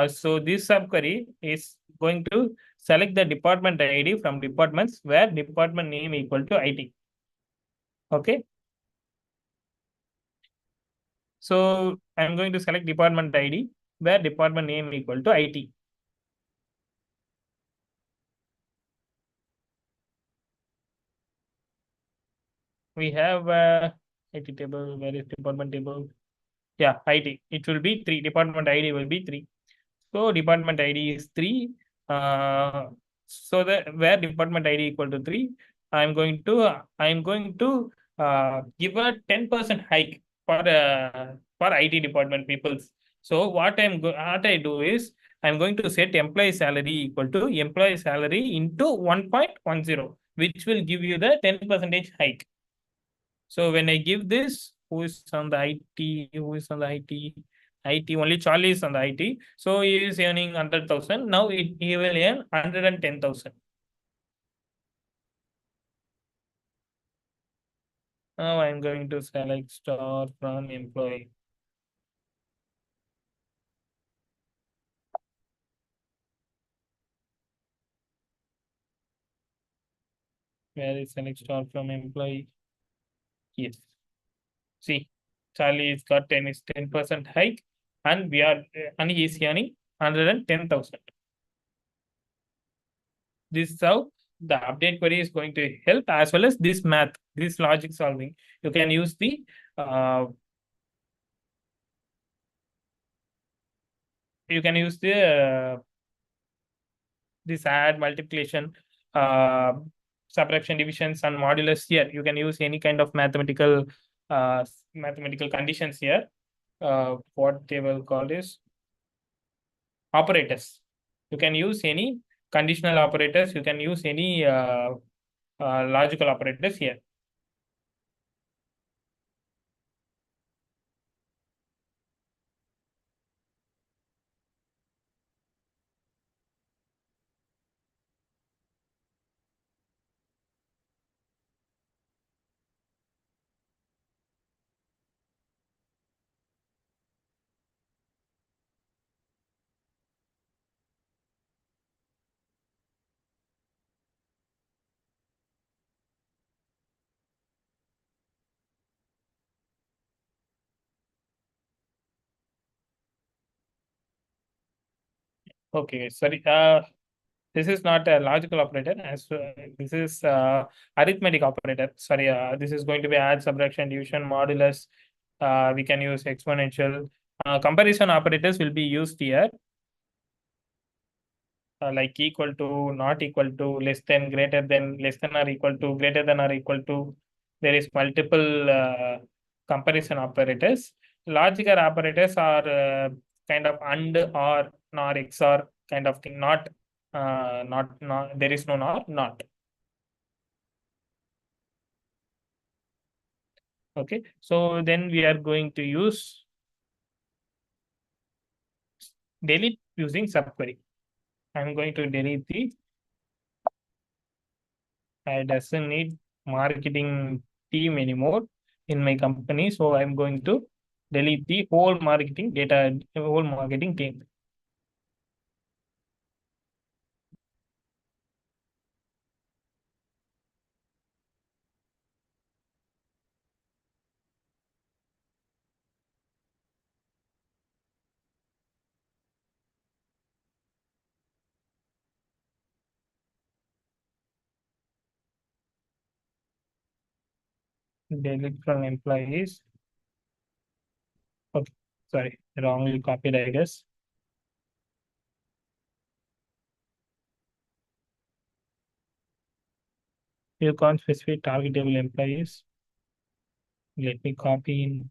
Speaker 1: So this subquery is going to select the department ID from departments where department name equal to IT. Okay. So I'm going to select department ID where department name equal to IT. We have IT table. Where is department table? Yeah, IT. It will be 3. Department ID will be 3. So department ID is 3. So that where department ID equal to 3, I'm going to give a 10% hike for IT department peoples. So what I do is I'm going to set employee salary equal to employee salary into 1.10, which will give you the 10% hike. So when I give this, who is on the IT? Who is on the IT? IT, only Charlie is on the IT. So he is earning 100,000. Now he will earn 110,000. Now I'm going to select star from employee. Where is select star from employee? Yes. See, Charlie has got 10% hike, and he is earning 110,000. This is how the update query is going to help, as well as this math, this logic solving. You can use the uh, this add, multiplication, uh, subtraction, divisions, and modulus here. You can use any kind of mathematical conditions here. What they will call is operators. You can use any conditional operators. You can use any logical operators here. Okay, sorry. This is not a logical operator. This is arithmetic operator. Sorry, this is going to be add, subtraction, division, modulus. We can use exponential. Comparison operators will be used here, like equal to, not equal to, less than, greater than, less than or equal to, greater than or equal to. There is multiple comparison operators. Logical operators are kind of and, or, nor, XOR kind of thing. Not, there is no nor, not. Okay, so then we are going to use delete using subquery. I'm going to delete the, I doesn't need marketing team anymore in my company. So I'm going to delete the whole marketing data, whole marketing team. Delete from employees. Okay, sorry, wrongly copied, I guess. You can't specify targetable employees. Let me copy in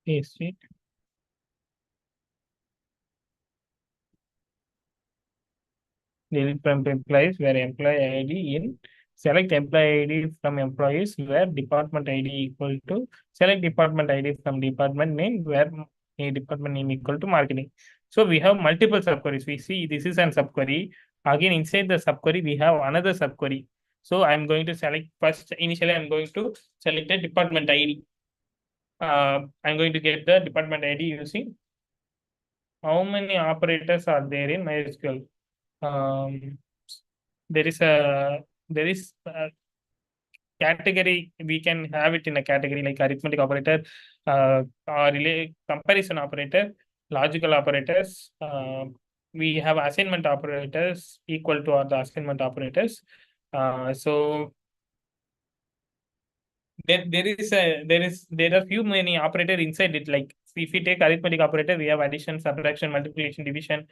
Speaker 1: paste it. Delete from employees where employee ID in, select employee ID from employees where department ID equal to, select department ID from department name where a department name equal to marketing. So we have multiple subqueries. We see this is an subquery. Again, inside the subquery, we have another subquery. So I'm going to select first, initially I'm going to select a department ID. I'm going to get the department ID using how many operators are there in MySQL. Um, there is a category. We can have it in a category like arithmetic operator, relay comparison operator, logical operators. We have assignment operators equal to the assignment operators. So there are few many operator inside it. Like if we take arithmetic operator, we have addition, subtraction, multiplication, division,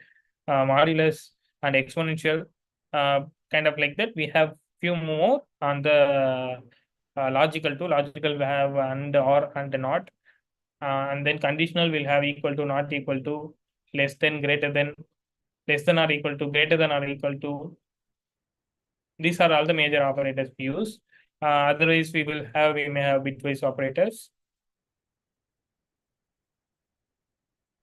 Speaker 1: modulus, and exponential. Kind of like that. We have few more on the logical too. Logical we have and, or, and not. And then conditional will have equal to, not equal to, less than, greater than, less than or equal to, greater than or equal to. These are all the major operators we use. Otherwise, we may have bitwise operators.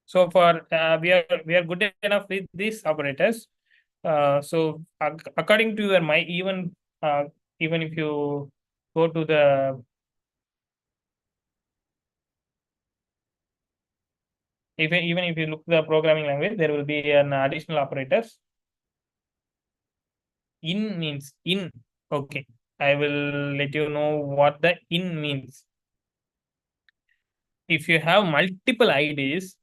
Speaker 1: So for we are good enough with these operators. So according to your my even if you go to the even if you look the programming language, there will be an additional operators. In means in. Okay, I will let you know what the in means. If you have multiple IDs,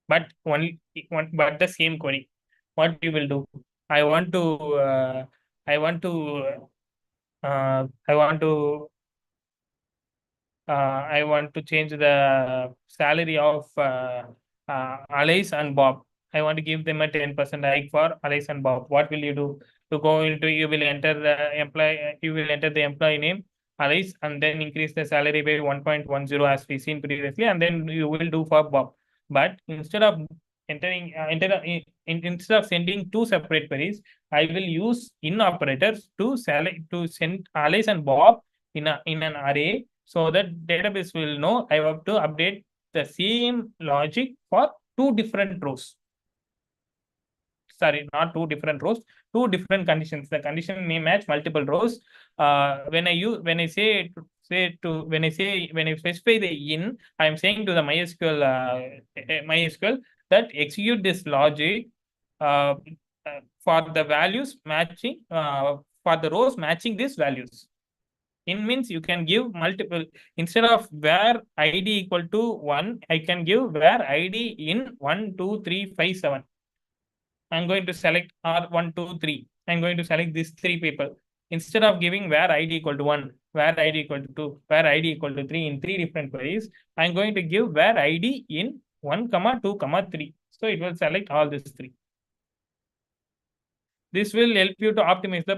Speaker 1: but but the same query, what you will do? I want to uh, I want to I want to I want to change the salary of Alice and Bob. I want to give them a 10% hike for Alice and Bob. What will you do? To go into, you will enter the employee name, Alice, and then increase the salary by 1.10 as we seen previously, and then you will do for Bob. But instead of instead of sending two separate queries, I will use in operators to send Alice and Bob in an array, so that database will know I have to update the same logic for two different rows. Sorry, not two different rows, two different conditions. The condition may match multiple rows. When I specify the in, I am saying to the MySQL that execute this logic uh, for the values matching for the rows matching these values. In means you can give multiple, instead of where id equal to 1, I can give where id in 1 2 3 5 7. I'm going to select R1 2 3. I'm going to select these three people. Instead of giving where id equal to 1, where id equal to 2, where id equal to 3 in three different queries, I'm going to give where id in 1 comma 2 comma 3. So it will select all these three. This will help you to optimize the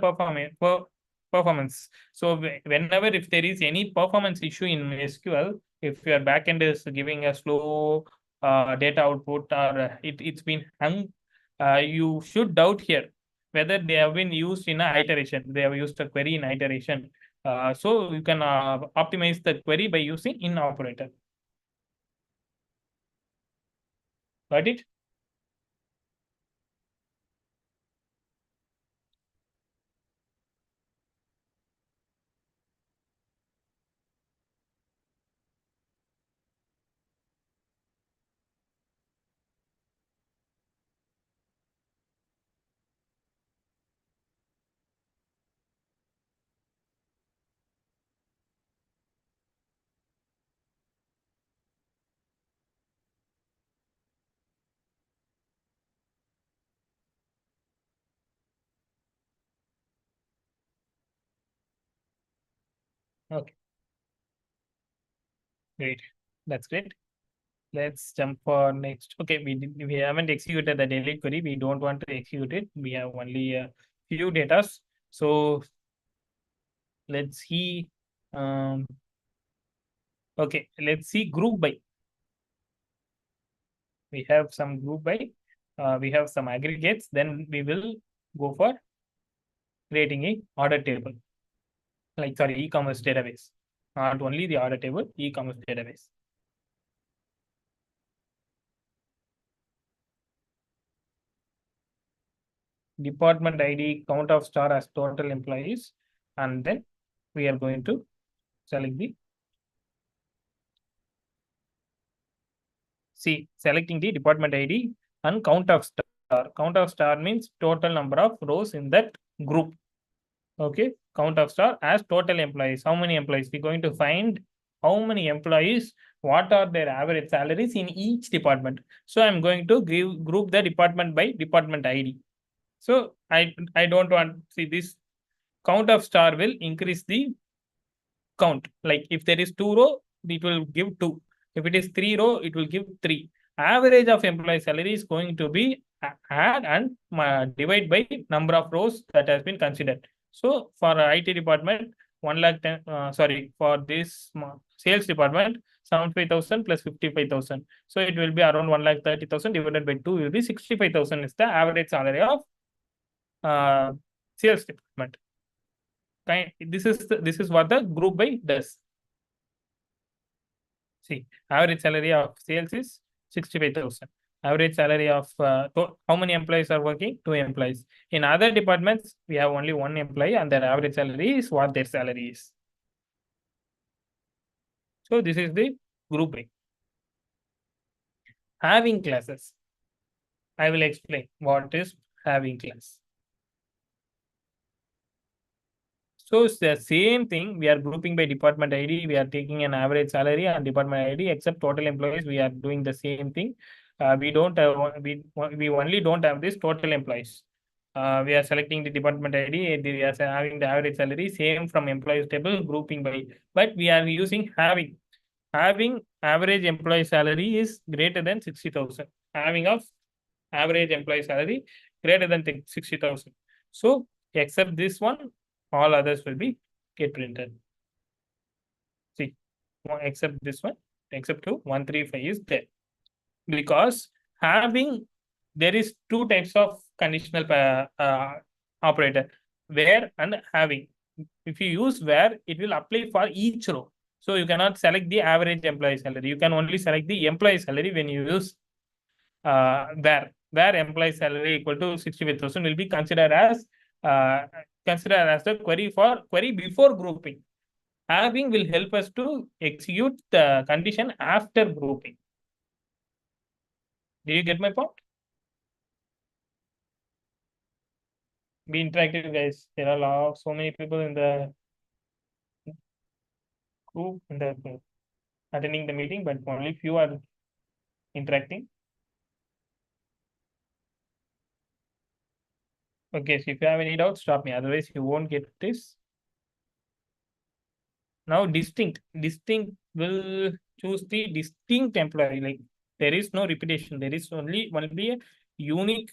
Speaker 1: performance. So whenever if there is any performance issue in SQL, if your backend is giving a slow data output, or it's been hung, you should doubt here whether they have been used in a iteration. They have used a query in iteration. So you can optimize the query by using in operator. Got it? Okay, great. That's great. Let's jump for next. Okay, we haven't executed the delete query. We don't want to execute it. We have only a few data. So let's see. Um, okay, let's see group by. We have some group by. We have some aggregates. Then we will go for creating a order table. Like sorry, e-commerce database. Not only the order table, e-commerce database. Department ID, count of star as total employees, and then we are going to select the selecting the department ID and count of star. Count of star means total number of rows in that group. Okay, count of star as total employees. How many employees? We're going to find how many employees, what are their average salaries in each department. So I'm going to group the department by department ID. So I don't want, see, this count of star will increase the count. Like if there is 2 row, it will give 2. If it is 3 row, it will give 3. Average of employee salary is going to be add and divide by number of rows that has been considered. So for IT department, 1 lakh 10, sorry, for this sales department, 75,000 plus 55,000. So it will be around 1 lakh 30,000 divided by 2 will be 65,000 is the average salary of sales department. This is what the group by does. See, average salary of sales is 65,000. Average salary of how many employees are working? 2 employees. In other departments, we have only 1 employee, and their average salary is what their salary is. So this is the grouping. Having classes. I will explain what is having class. So it's the same thing. We are grouping by department ID. We are taking an average salary and department ID, except total employees. We are doing the same thing. We don't have, we only don't have this total employees. We are selecting the department ID. We are having the average salary, same from employees table, grouping by, but we are using having. Having average employee salary is greater than 60,000. Having of average employee salary greater than 60,000. So except this one, all others will be get printed. See, except this one, except 135 is there. Because having, there is 2 types of conditional operator, where and having. If you use where, it will apply for each row. So you cannot select the average employee salary. You can only select the employee salary when you use where employee salary equal to 65,000 will be considered as the query before grouping. Having will help us to execute the condition after grouping. Did you get my point? Be interactive, guys. There are so many people in the group in the attending the meeting, but only few are interacting. Okay, so if you have any doubts, stop me. Otherwise, you won't get this. Now, distinct will choose the distinct employee. Like there is no repetition. There is only a unique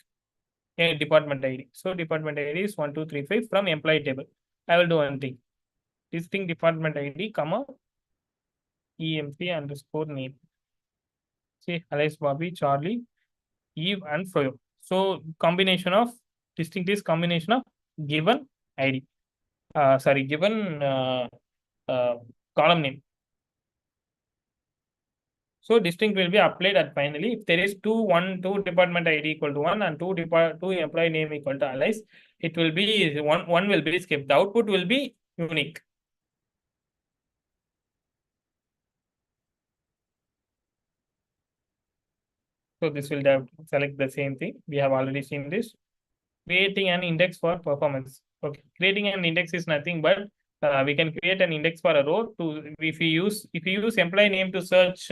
Speaker 1: department ID. So department ID is 1, 2, 3, 5 from employee table. I will do one thing. Distinct department ID, comma EMP underscore name. See, Alice, Bobby, Charlie, Eve, and Froyo. So combination of distinct is combination of given ID. Given column name. So distinct will be applied at finally. If there is two department ID equal to 1 and two employee name equal to Alice, it will be one will be skipped. The output will be unique. So this will select the same thing. We have already seen this. Creating an index for performance. Okay, creating an index is nothing but we can create an index for a row. To if we use employee name to search,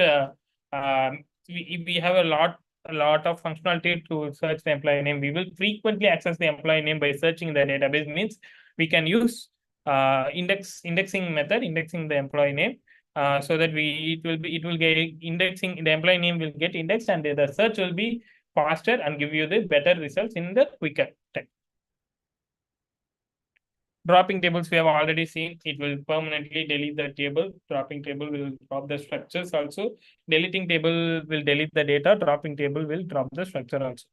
Speaker 1: we have a lot of functionality to search the employee name. We will frequently access the employee name by searching the database. Means we can use indexing method, indexing the employee name. So that it will get indexing, the employee name will get indexed, and the search will be faster and give you the better results in the quicker time. Dropping tables we have already seen. It will permanently delete the table. Dropping table will drop the structures also. Deleting table will delete the data. Dropping table will drop the structure also.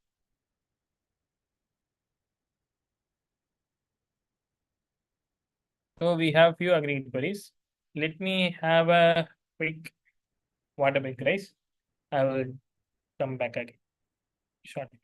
Speaker 1: So we have few aggregate queries. Let me have a quick water break, guys. I will come back again shortly.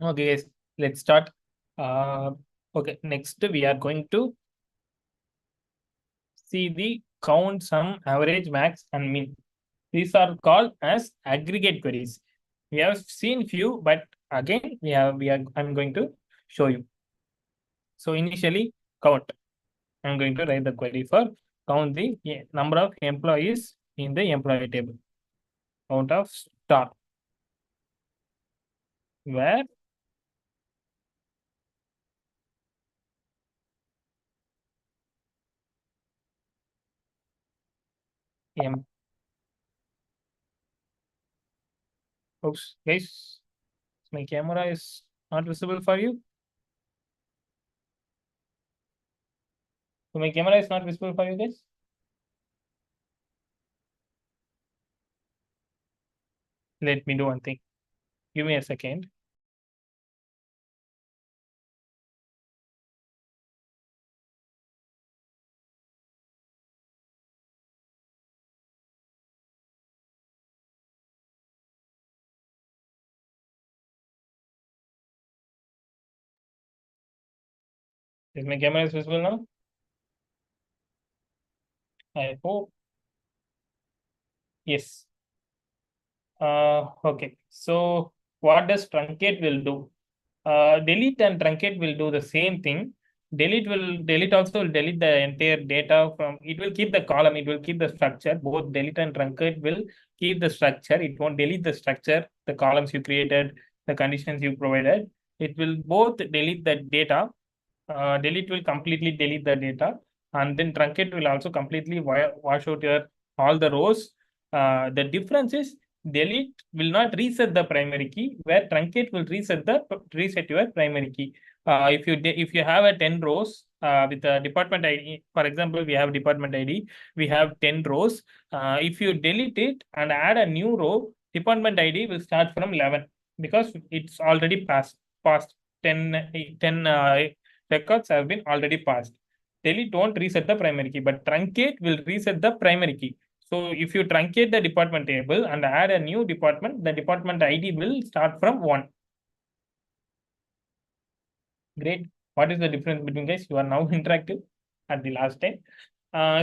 Speaker 1: Okay, guys, let's start. Okay, next we are going to see the count, sum, average, max, and min. These are called as aggregate queries. We have seen few, but again I'm going to show you. So initially count. I'm going to write the query for count the number of employees in the employee table. Count of star, where m oops guys, my camera is not visible for you. So my camera is not visible for you guys. Let me do one thing. Give me a second. Is my camera is visible now? I hope yes. Okay. So what does truncate will do? Delete and truncate will do the same thing. Delete also will delete the entire data from, it will keep the column, it will keep the structure. Both delete and truncate will keep the structure. It won't delete the structure, the columns you created, the conditions you provided. It will both delete the data. Delete will completely delete the data, and then truncate will also completely wash out your all the rows. The difference is delete will not reset the primary key, where truncate will reset your primary key. If you have a 10 rows with a department ID, for example, we have department ID, we have 10 rows. If you delete it and add a new row, department ID will start from 11 because it's already past 10 records have been already passed. Delete won't reset the primary key, but truncate will reset the primary key. So if you truncate the department table and add a new department, the department ID will start from 1. Great. What is the difference between guys? You are now interactive at the last time.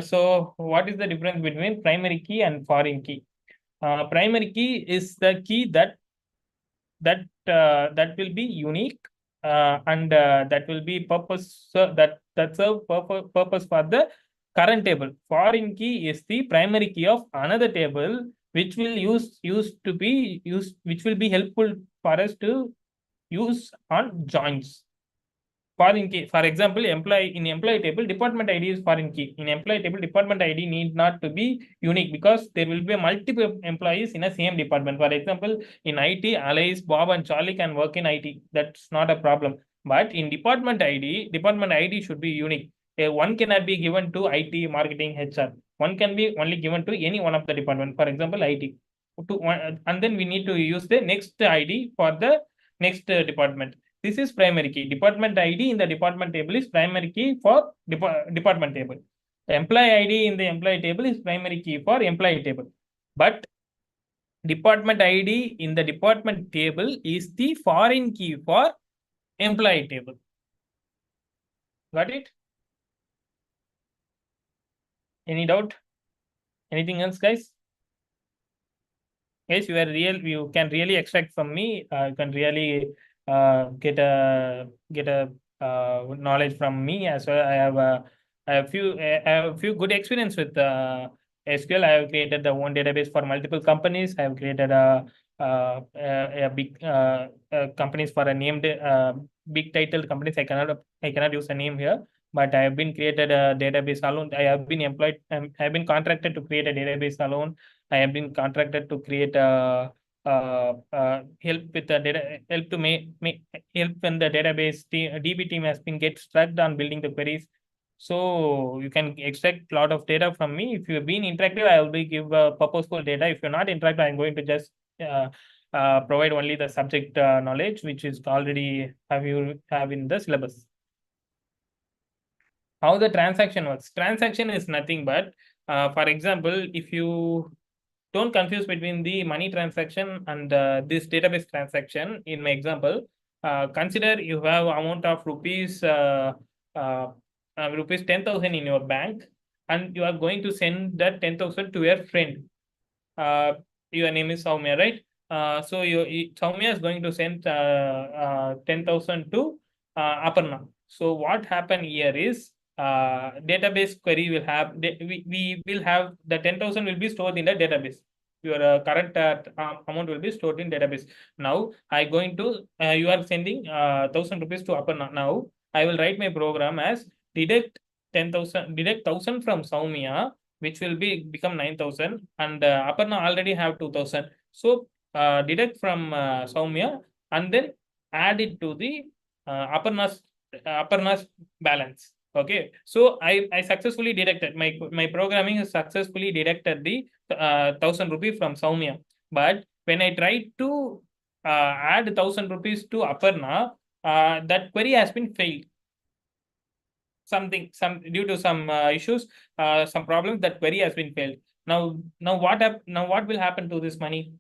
Speaker 1: So what is the difference between primary key and foreign key? Primary key is the key that will be unique, and that will be purpose that serve purpose for the current table. Foreign key is the primary key of another table, which will which will be helpful for us to use on joins. Foreign key, for example, employee table, department ID is foreign key. In employee table, department ID need not to be unique because there will be multiple employees in a same department. For example, in IT, Alice, Bob, and Charlie can work in IT. That's not a problem. But in department ID should be unique. One cannot be given to IT, marketing, HR. One can be only given to any one of the department. For example, IT. And then we need to use the next ID for the next department. This is primary key. Department ID in the department table is primary key for department table. The employee ID in the employee table is primary key for employee table. But department ID in the department table is the foreign key for employee table. Got it? Any doubt? Anything else, guys? Yes, you can really extract from me. You can really get a knowledge from me as well. I have a few good experience with SQL. I have created the one database for multiple companies. I have created a big companies for a named big titled companies. I cannot use a name here, but I have been created a database alone. I have been employed. I have been contracted to create a database alone. I have been contracted to create a help with the data, help to make help when the database DB team has been get stuck on building the queries. So you can extract a lot of data from me. If you've been interactive, I will be give purposeful data. If you're not interactive, I'm going to just provide only the subject knowledge, which is already have in the syllabus. How the transaction works? Transaction is nothing but, for example, if you don't confuse between the money transaction and this database transaction. In my example, Consider you have amount of rupees rupees 10,000 in your bank, and you are going to send that 10,000 to your friend. uh, your name is Soumya, right? So Soumya is going to send 10,000 to Aparna. So what happened here is, database query will have, we will have the 10,000 will be stored in the database. Your current amount will be stored in database. Now I going to, you are sending 1,000 rupees to Aparna. Now I will write my program as deduct 10,000, deduct 1,000 from Soumya, which will be become 9,000, and Aparna already have 2,000. So deduct from Soumya and then add it to the Aparna's balance. Okay, so I successfully deducted, my programming has successfully deducted the 1,000 rupee from Soumya. But when I tried to add 1,000 rupees to Aparna, that query has been failed. Some due to some issues, some problems, that query has been failed. Now what will happen to this money?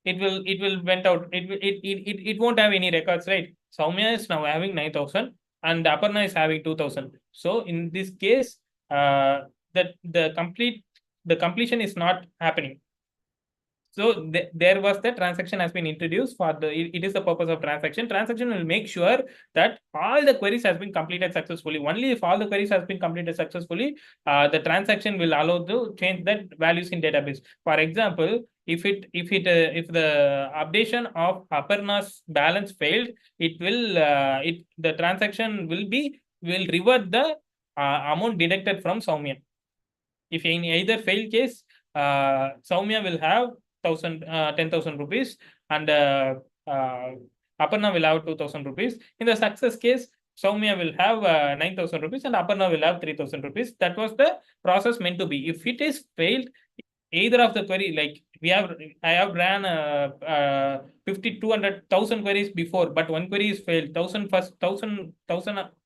Speaker 1: It will went out. It won't have any records, right? Soumya is now having 9,000 and Aparna is having 2,000. So in this case, that the completion is not happening. So there was the transaction has been introduced for the, it is the purpose of transaction. Transaction will make sure that all the queries has been completed successfully. Only if all the queries has been completed successfully, the transaction will allow to change that values in database. For example, if the updation of Aparna's balance failed, it will the transaction will revert the amount deducted from Soumya. If in either fail case, Soumya will have 10,000 rupees, and Aparna will have 2,000 rupees. In the success case, Soumya will have 9,000 rupees and Aparna will have 3,000 rupees. That was the process meant to be. If it is failed, either of the query, like I have ran 50, 200,000 queries before, but one query is failed. 1,000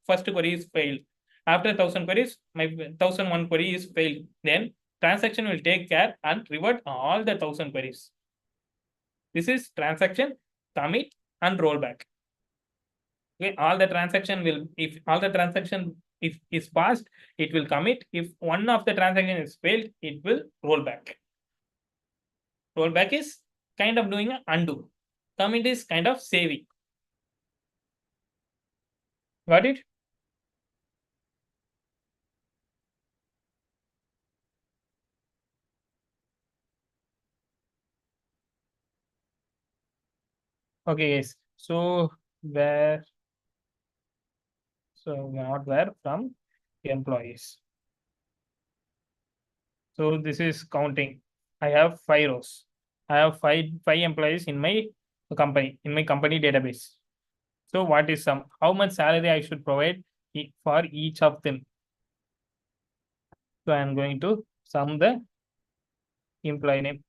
Speaker 1: first query is failed. After 1,000 queries, my 1,001 query is failed. Then transaction will take care and revert all the 1,000 queries. This is transaction, commit, and rollback. Okay, all the transaction will, if all the transaction if is passed, it will commit. If one of the transaction is failed, it will roll back. Rollback is kind of doing an undo. Commit is kind of saving. Got it? Okay, guys. So where? So not where, from employees. So this is counting. I have 5 rows. I have five employees in my company database. So what is sum? How much salary I should provide for each of them? So I am going to sum the employee name.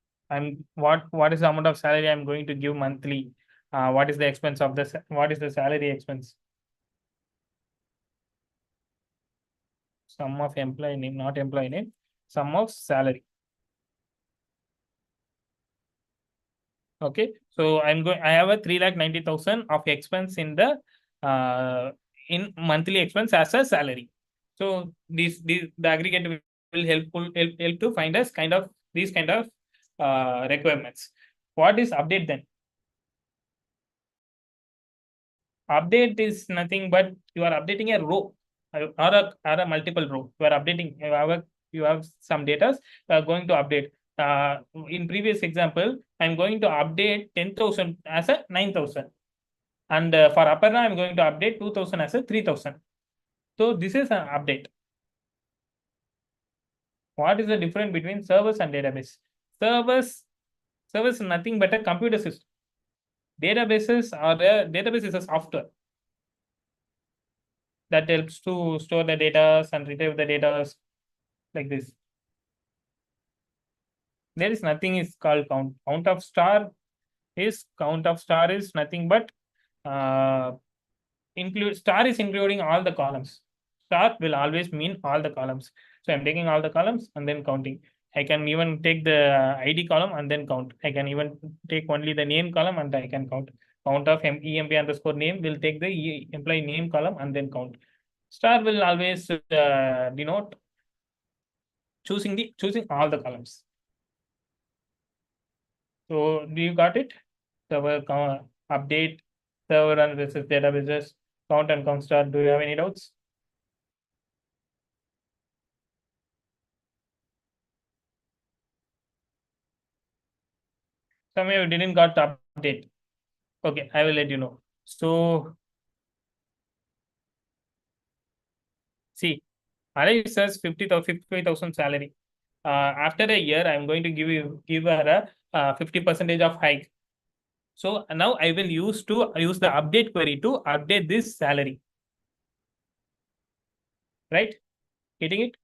Speaker 1: What is the amount of salary I'm going to give monthly? What is the expense of what is the salary expense? Sum of employee name, not employee name. Sum of salary. Okay, so I have a 3,90,000 of expense in the in monthly expense as a salary. So the aggregate will help to find us these kind of requirements. What is update then? Update is nothing but you are updating a row or a multiple row. You are updating, you have some data going to update. In previous example, I'm going to update 10,000 as a 9,000. And for Aparna, I'm going to update 2,000 as a 3,000. So this is an update. What is the difference between servers and database? Servers is nothing but a computer system. Databases is a software that helps to store the data and retrieve the data like this. There is nothing is called count. Count of star is nothing but star is including all the columns. Star will always mean all the columns. So I'm taking all the columns and then counting. I can even take the ID column and then count. I can even take only the name column and I can count. count of employee underscore name will take the employee name column and then count. Star will always denote choosing all the columns. So do you got it? Server update, server and versus databases, count and count star. Do you have any doubts? Some of you didn't got the update. Okay, I will let you know. So see, Alay says 55,000 salary. After a year, I'm going to give her a 50% of hike. So now I will use the update query to update this salary. Right? Getting it?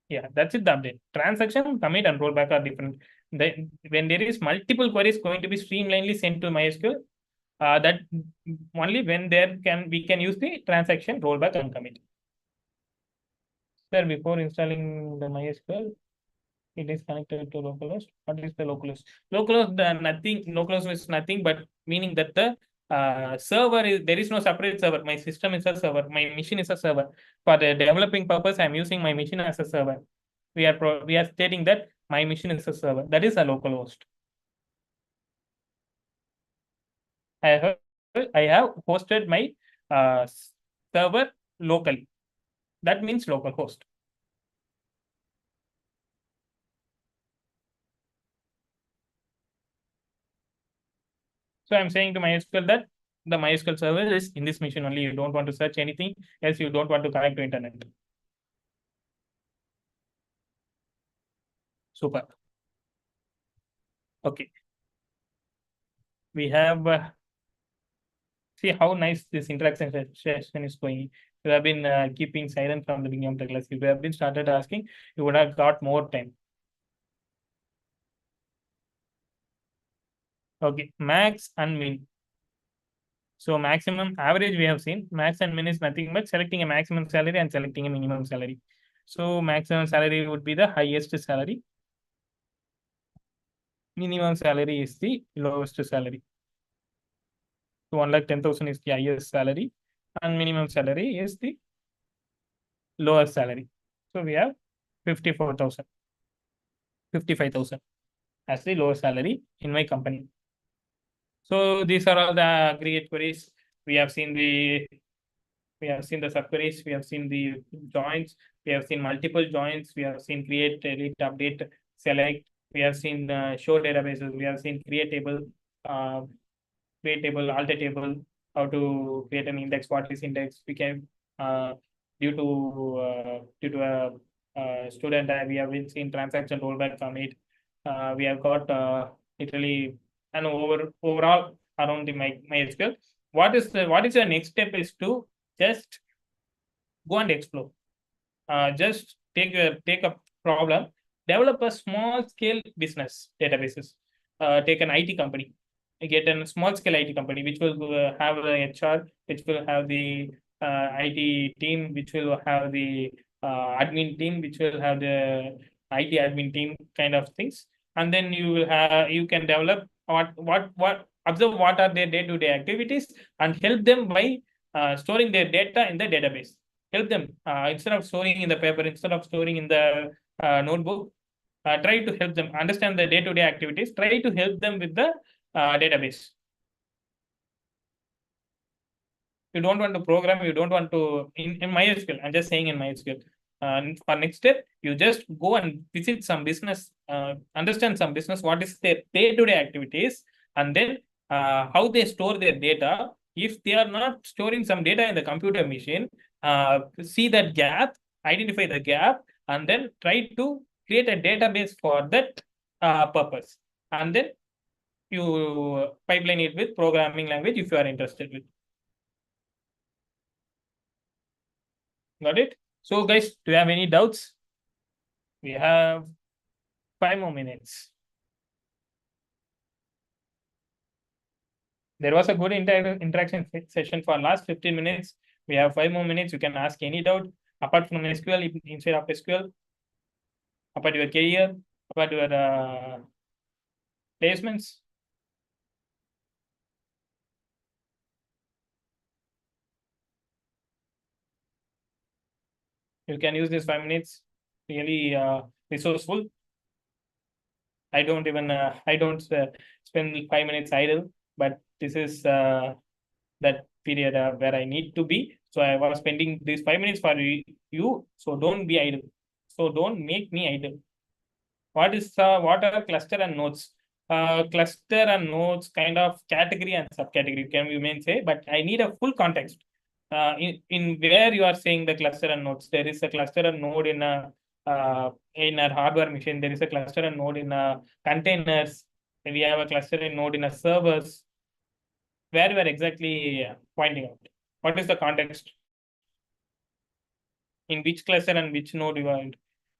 Speaker 1: Yeah, that's it. The update. Transaction, commit, and rollback are different. When there is multiple queries going to be streamlinedly sent to MySQL, that only when we can use the transaction, rollback, and commit. Sir, before installing the MySQL, it is connected to localhost. What is the localhost? Localhost is nothing but meaning that the server is there is no separate server. My system is a server. My machine is a server. For the developing purpose, I'm using my machine as a server. We are stating that my machine is a server. That is a localhost. I have hosted my server locally. That means localhost. So I'm saying to MySQL that the MySQL server is in this machine only. You don't want to search anything else. You don't want to connect to internet. Super. Okay. We have see how nice this interaction session is going. You have been keeping silent from the beginning of the class. If you have been started asking, you would have got more time. Okay, max and min. So maximum average we have seen. Max and min is nothing but selecting a maximum salary and selecting a minimum salary. So maximum salary would be the highest salary. Minimum salary is the lowest salary. So 1,10,000 is the highest salary and minimum salary is the lowest salary. So we have 54,000, 55,000 as the lowest salary in my company. So these are all the aggregate queries. We have seen the subqueries, we have seen the joins, we have seen multiple joins, we have seen create, delete, update, select, we have seen show databases, we have seen create table, alter table, how to create an index, what is index, we can due to a student we have been seen transaction rollback from it. We have got literally an overall around the MySQL. What is your next step is to just go and explore. Just take a problem, develop a small scale business databases. Take an IT company, get a small scale IT company which will have the HR, which will have the IT team, which will have the admin team, which will have the IT admin team kind of things, and then you can develop what observe what are their day-to-day activities and help them by storing their data in the database. Help them instead of storing in the paper, instead of storing in the notebook. Try to help them understand the day-to-day activities. Try to help them with the database. You don't want to program, you don't want to in MySQL. I'm just saying in MySQL. For next step, you just go and visit some business, understand some business, what is their day-to-day activities, and then how they store their data. If they are not storing some data in the computer machine, see that gap, identify the gap, and then try to create a database for that purpose. And then you pipeline it with programming language if you are interested with. Got it? So guys, do you have any doubts? We have 5 more minutes. There was a good interaction session for last 15 minutes. We have 5 more minutes. You can ask any doubt apart from SQL, inside of SQL. about your career, about your placements? You can use these 5 minutes. Really resourceful. I don't even I don't spend 5 minutes idle, but this is that period where I need to be. So I was spending these 5 minutes for you. So don't be idle. So don't make me idle. What are cluster and nodes? Cluster and nodes kind of category and subcategory can we may say, but I need a full context. In where you are saying the cluster and nodes, there is a cluster and node in a hardware machine. There is a cluster and node in a containers. We have a cluster and node in a servers. Where we are exactly pointing out? What is the context? In which cluster and which node you are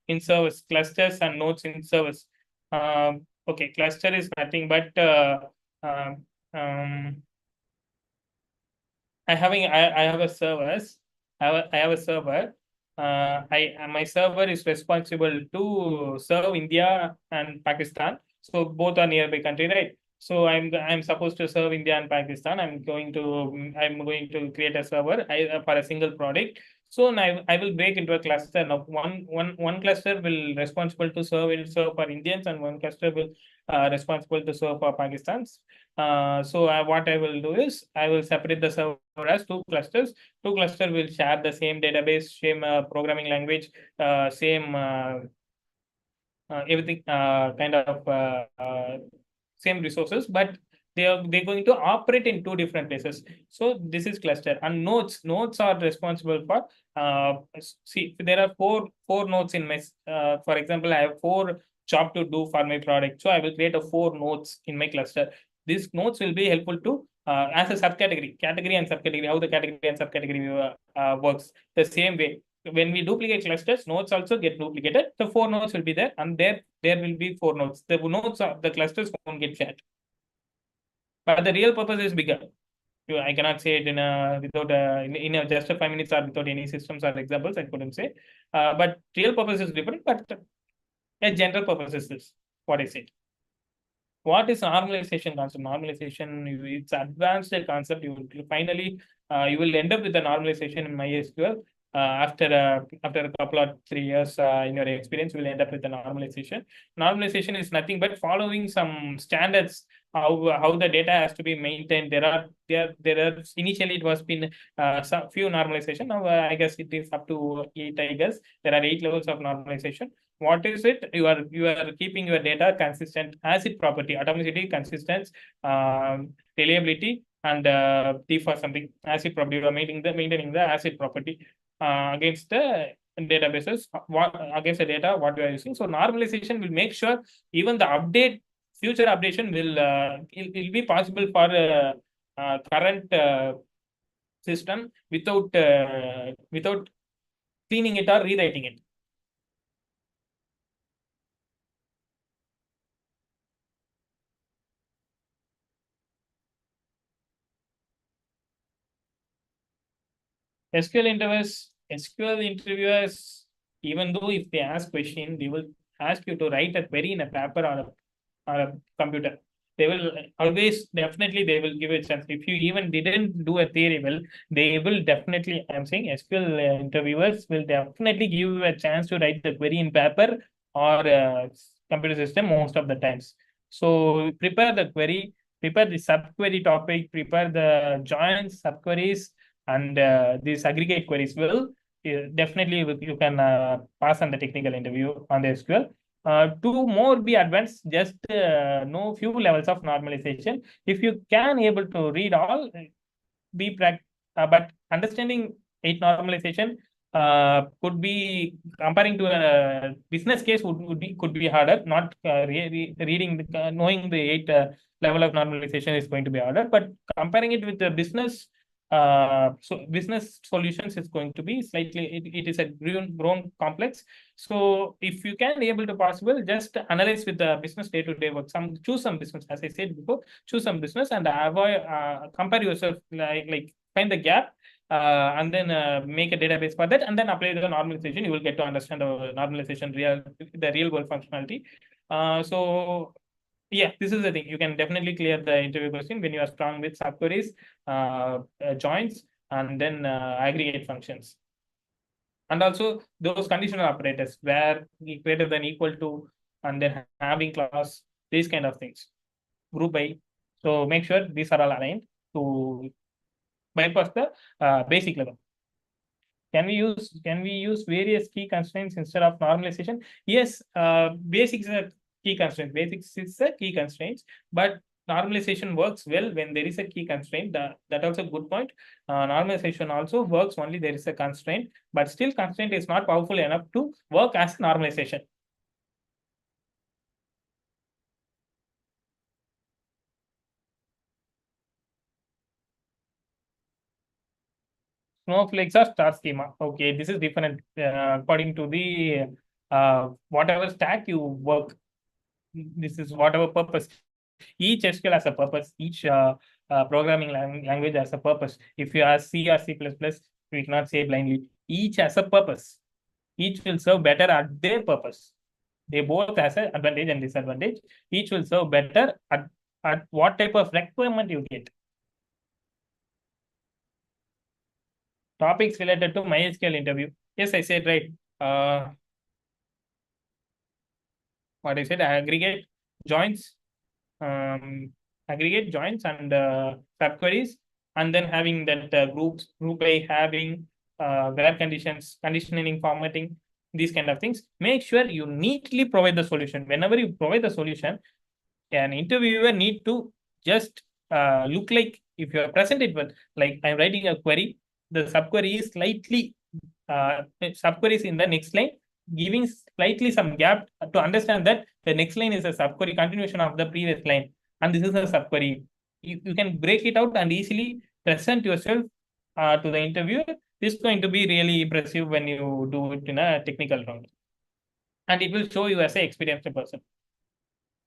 Speaker 1: in service, clusters and nodes in service. Okay, cluster is nothing but um, um, I have a servers. I have a server. My server is responsible to serve India and Pakistan. So both are nearby country, right? So I'm supposed to serve India and Pakistan. I'm going to create a server for a single product. So now I will break into a cluster. Now one cluster will responsible to serve for Indians, and one cluster will responsible to serve for Pakistan's. What I will do is I will separate the server as two clusters. Two clusters will share the same database, same programming language, same everything kind of same resources, but they're going to operate in two different places. So this is cluster. And nodes are responsible for see, there are four nodes in my for example, I have four job to do for my product. So I will create a four nodes in my cluster. These nodes will be helpful to as a category and subcategory, how the category and subcategory works the same way. When we duplicate clusters, nodes also get duplicated. The four nodes will be there, and there will be four nodes. The nodes of the clusters won't get shared. But the real purpose is bigger. I cannot say it in a without in a just a 5 minutes or without any systems or examples. I couldn't say. But real purpose is different. But a general purpose is this. What I said. What is normalization concept? Normalization, it's advanced concept. You finally you will end up with the normalization in MySQL. After a couple of 3 years in your experience, you will end up with the normalization. Normalization is nothing but following some standards, how the data has to be maintained. There are initially it was been some few normalization. Now I guess it is up to 8. I guess there are 8 levels of normalization. What is it? You are keeping your data consistent, ACID property, atomicity, consistency, reliability, and T for something. ACID property. You are maintaining the ACID property against the databases, against the data what you are using. So normalization will make sure even the future updation will be possible for current system without cleaning it or rewriting it. SQL interviewers, even though if they ask question, they will ask you to write a query in a paper or a computer. They will always, definitely, they will give a chance. If you even didn't do a theory well, they will definitely, I'm saying SQL interviewers will definitely give you a chance to write the query in paper or computer system most of the times. So prepare the query, prepare the subquery topic, prepare the joins, subqueries, and these aggregate queries will definitely you can pass on the technical interview on the SQL. To more be advanced, just know few levels of normalization. If you can able to read all, but understanding eight normalization could be comparing to a business case could be harder. Not reading knowing the eight level of normalization is going to be harder, but comparing it with the business. So business solutions is going to be slightly it is a grown complex. So if you can able to possible, just analyze with the business day-to-day work. Choose some business, as I said before, choose some business and avoid compare yourself, like find the gap and then make a database for that, and then apply the normalization. You will get to understand the normalization, the real world functionality. So yeah, this is the thing. You can definitely clear the interview question when you are strong with subqueries, joins, and then aggregate functions. And also those conditional operators where greater than equal to, and then having clause, these kind of things. Group by. So make sure these are all aligned to bypass the basic level. Can we use various key constraints instead of normalization? Yes, basics are key constraint. Basics is a key constraints, but normalization works well when there is a key constraint. That also a good point. Normalization also works only there is a constraint, but still constraint is not powerful enough to work as normalization. Snowflakes are star schema. Okay, this is different according to the whatever stack you work. This is whatever purpose. Each SQL has a purpose. Each programming language has a purpose. If you are C or C++, we cannot say blindly. Each has a purpose. Each will serve better at their purpose. They both has an advantage and disadvantage. Each will serve better at what type of requirement you get. Topics related to MySQL interview. Yes, I said right. What I said, aggregate joins, um, aggregate joins and subqueries, and then having that group by having where conditions, conditioning, formatting, these kind of things. Make sure you neatly provide the solution. Whenever you provide the solution, an interviewer need to just look like if you are presented with like I'm writing a query, the subquery is slightly subqueries in the next line, giving slightly some gap to understand that the next line is a subquery continuation of the previous line, and this is a subquery. You can break it out and easily present yourself to the interviewer. This is going to be really impressive when you do it in a technical round, and it will show you as an experienced person.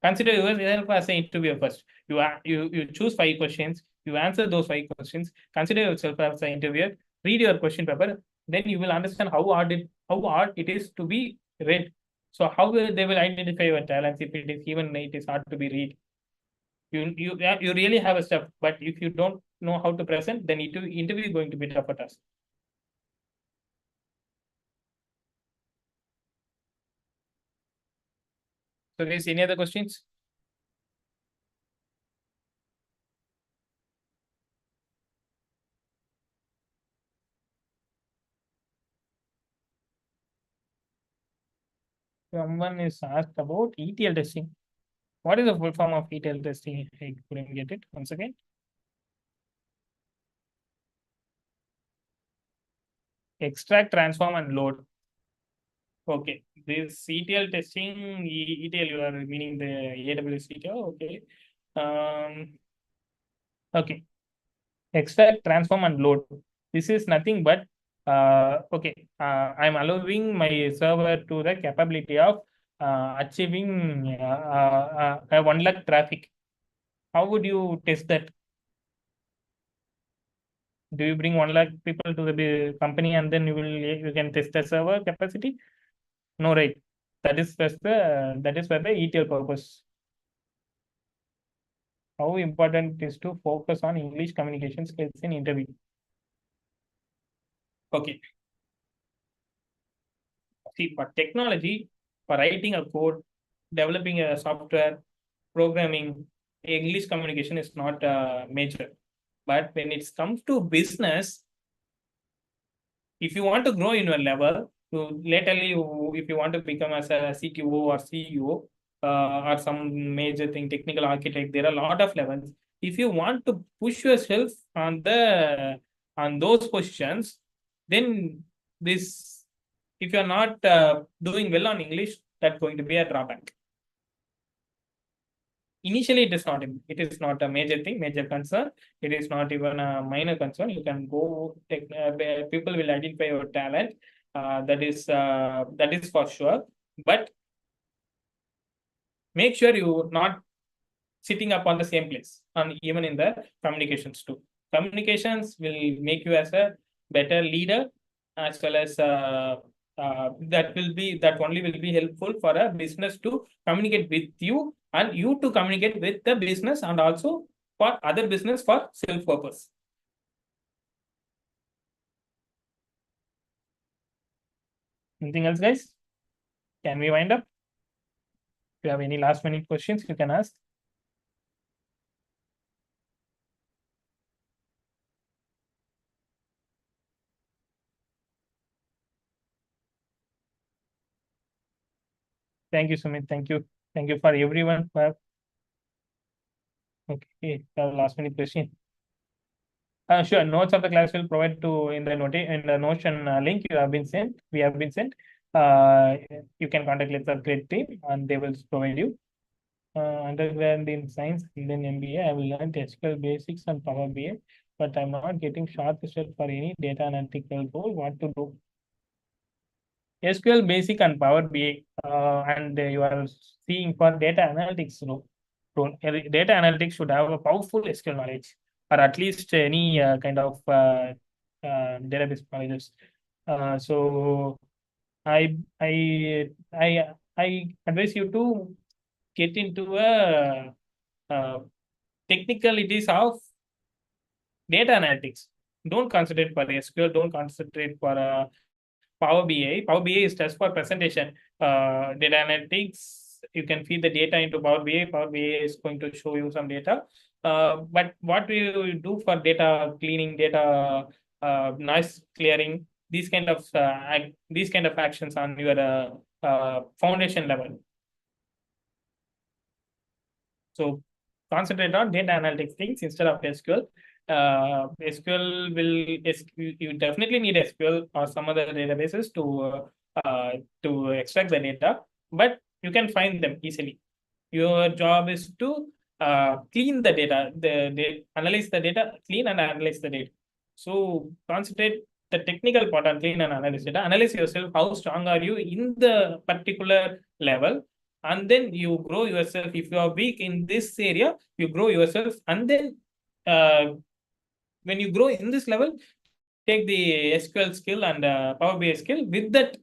Speaker 1: Consider yourself as an interviewer first. You choose 5 questions. You answer those 5 questions. Consider yourself as an interviewer. Read your question paper. Then you will understand how hard it is to be read. So how will they will identify your talents if it is hard to be read. You really have a stuff, but if you don't know how to present, then interview is going to be tough for us. So guys, any other questions? Someone is asked about ETL testing. What is the full form of ETL testing? I couldn't get it once again. Extract, transform, and load. Okay, this ETL testing, ETL, you are meaning the AWS ETL. Okay. Okay. Extract, transform, and load. This is nothing but okay. I'm allowing my server to the capability of achieving a 1 lakh traffic. How would you test that? Do you bring 1 lakh people to the company and then you can test the server capacity? No, right. That is for the ETL purpose. How important it is to focus on English communication skills in interview? Okay. See, for technology, for writing a code, developing a software, programming, English communication is not major. But when it comes to business, if you want to grow in your level, if you want to become as a CTO or CEO or some major thing, technical architect, there are a lot of levels. If you want to push yourself on those positions, then this, if you are not doing well on English, that's going to be a drawback. Initially, it is not a major concern. It is not even a minor concern. You can go people will identify your talent. That is for sure. But make sure you not sitting up on the same place, and even in the communications too. Communications will make you as a better leader, as well as that only will be helpful for a business to communicate with you and you to communicate with the business and also for other business for self purpose. Anything else, guys? Can we wind up? If you have any last minute questions, you can ask. Thank you, Sumit. Thank you. Thank you for everyone. Okay, last minute question. Sure. Notes of the class will provide to in the Notion link you have been sent. We have been sent. Uh, you can contact LetsUpgrade team and they will provide you. Undergrad in science and then MBA. I will learn SQL basics and Power BI, but I'm not getting shortlisted for any data analytical role. What to do? SQL basic and Power BI, and you are seeing for data analytics role. Data analytics should have a powerful SQL knowledge, or at least any kind of database knowledge. So I I I advise you to get into a technicalities of data analytics. Don't concentrate for SQL. Don't concentrate for Power BI. Power BI is just for presentation. Data analytics, you can feed the data into Power BI. Power BI is going to show you some data. But what do you do for data cleaning, data noise clearing, these kind of actions on your foundation level? So concentrate on data analytics things instead of SQL. SQL you definitely need SQL or some other databases to extract the data, but you can find them easily. Your job is to clean the data, analyze the data, clean and analyze the data. So concentrate the technical part on clean and analyze data. Analyze yourself. How strong are you in the particular level? And then you grow yourself. If you are weak in this area, you grow yourself. And then when you grow in this level, take the SQL skill and Power BI skill with that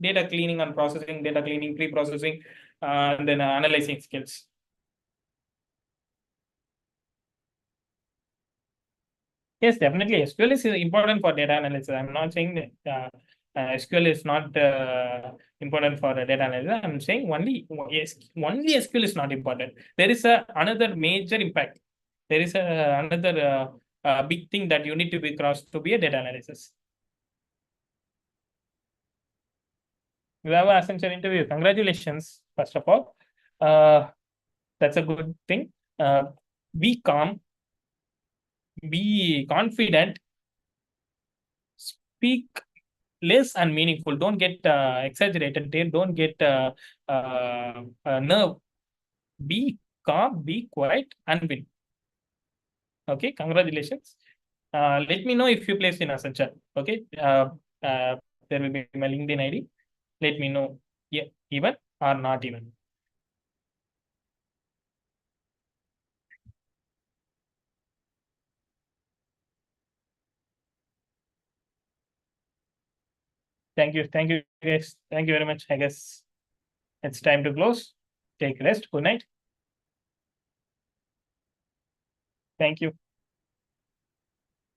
Speaker 1: data cleaning and processing, data cleaning, pre-processing, and then analyzing skills. Yes, definitely. SQL is important for data analysis. I'm not saying that SQL is not important for data analysis. I'm saying only SQL is not important. There is another major impact. There is another big thing that you need to be crossed to be a data analysis. You have an essential interview. Congratulations, first of all. That's a good thing. Be calm, be confident, speak less and meaningful. Don't get exaggerated. Don't get nerve. Be calm, be quiet, and win. Okay, congratulations. Let me know if you placed in Accenture. Okay, there will be my LinkedIn ID. Let me know, yeah, even or not even. Thank you, guys. Thank you very much. I guess it's time to close. Take rest. Good night. Thank you.